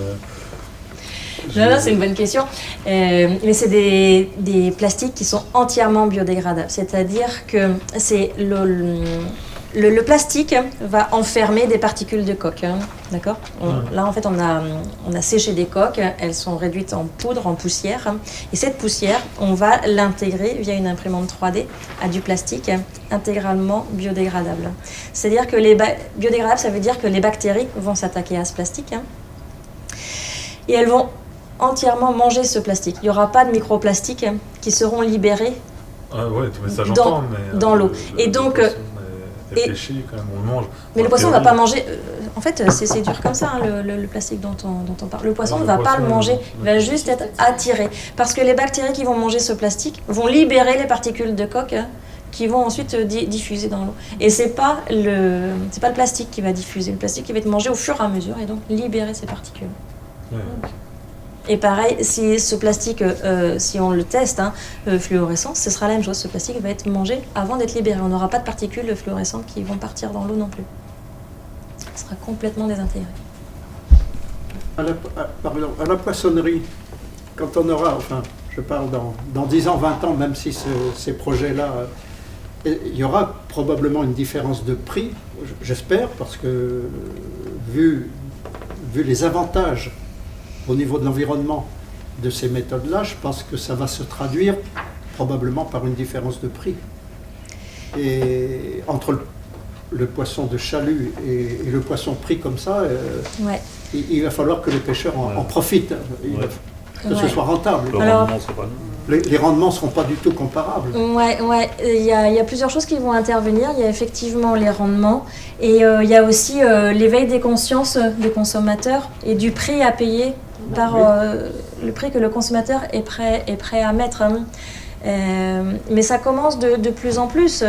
Non, c'est une bonne question. Mais c'est des plastiques qui sont entièrement biodégradables. C'est-à-dire que c'est le plastique va enfermer des particules de coque, hein, d'accord? Là, en fait, on a séché des coques, elles sont réduites en poudre, en poussière, hein, et cette poussière, on va l'intégrer via une imprimante 3D à du plastique intégralement biodégradable. C'est-à-dire que biodégradable, ça veut dire que les bactéries vont s'attaquer à ce plastique, hein, et elles vont entièrement manger ce plastique. Il n'y aura pas de microplastiques qui seront libérés ouais, mais ça j'entends, mais dans l'eau. Et donc, le poisson est pêché, quand même, on le mange. Mais le poisson ne va pas manger. En fait, c'est dur comme ça, hein, le plastique dont on parle. Le poisson ne va pas le manger, il va juste être attiré. Parce que les bactéries qui vont manger ce plastique vont libérer les particules de coque, hein, qui vont ensuite diffuser dans l'eau. Et c'est pas le plastique qui va diffuser. Le plastique qui va être mangé au fur et à mesure et donc libérer ces particules. Ouais. Et pareil, si ce plastique, si on le teste, hein, fluorescent, ce sera la même chose. Ce plastique va être mangé avant d'être libéré. On n'aura pas de particules fluorescentes qui vont partir dans l'eau non plus. Ce sera complètement désintégré. À la poissonnerie, quand on aura, enfin, je parle dans 10 ans, 20 ans, même si ces projets-là, il y aura probablement une différence de prix, j'espère, parce que vu les avantages au niveau de l'environnement de ces méthodes-là, je pense que ça va se traduire probablement par une différence de prix. Et entre le poisson de chalut et le poisson pris comme ça, Ouais. il va falloir que les pêcheurs en profitent, que ce soit rentable. Les rendements ne seront pas du tout comparables. Ouais. Il y a plusieurs choses qui vont intervenir. Il y a effectivement les rendements et il y a aussi l'éveil des consciences des consommateurs et du prix à payer par le prix que le consommateur est prêt à mettre. Hein. Mais ça commence de plus en plus.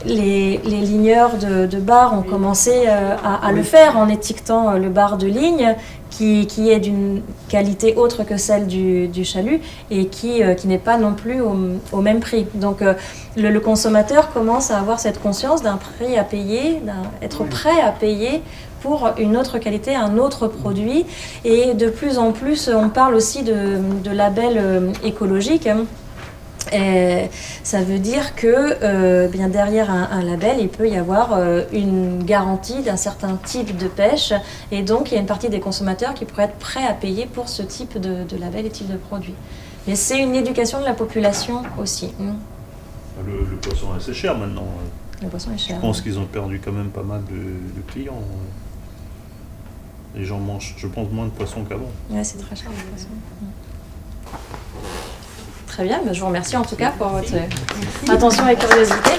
Les ligneurs de bar ont commencé à le faire en étiquetant le bar de ligne qui est d'une qualité autre que celle du chalut et qui n'est pas non plus au même prix. Donc le consommateur commence à avoir cette conscience d'un prix à payer, être prêt à payer pour une autre qualité, un autre produit. Et de plus en plus, on parle aussi de labels écologiques. Et ça veut dire que bien derrière un label, il peut y avoir une garantie d'un certain type de pêche et donc il y a une partie des consommateurs qui pourraient être prêts à payer pour ce type de label et type de produit. Mais c'est une éducation de la population aussi. Le poisson est assez cher maintenant. Le poisson est cher. Je pense qu'ils ont perdu quand même pas mal de clients. Les gens mangent, je pense, moins de poisson qu'avant. Ouais, c'est très cher le poisson. Très bien, je vous remercie en tout cas pour votre attention et curiosité.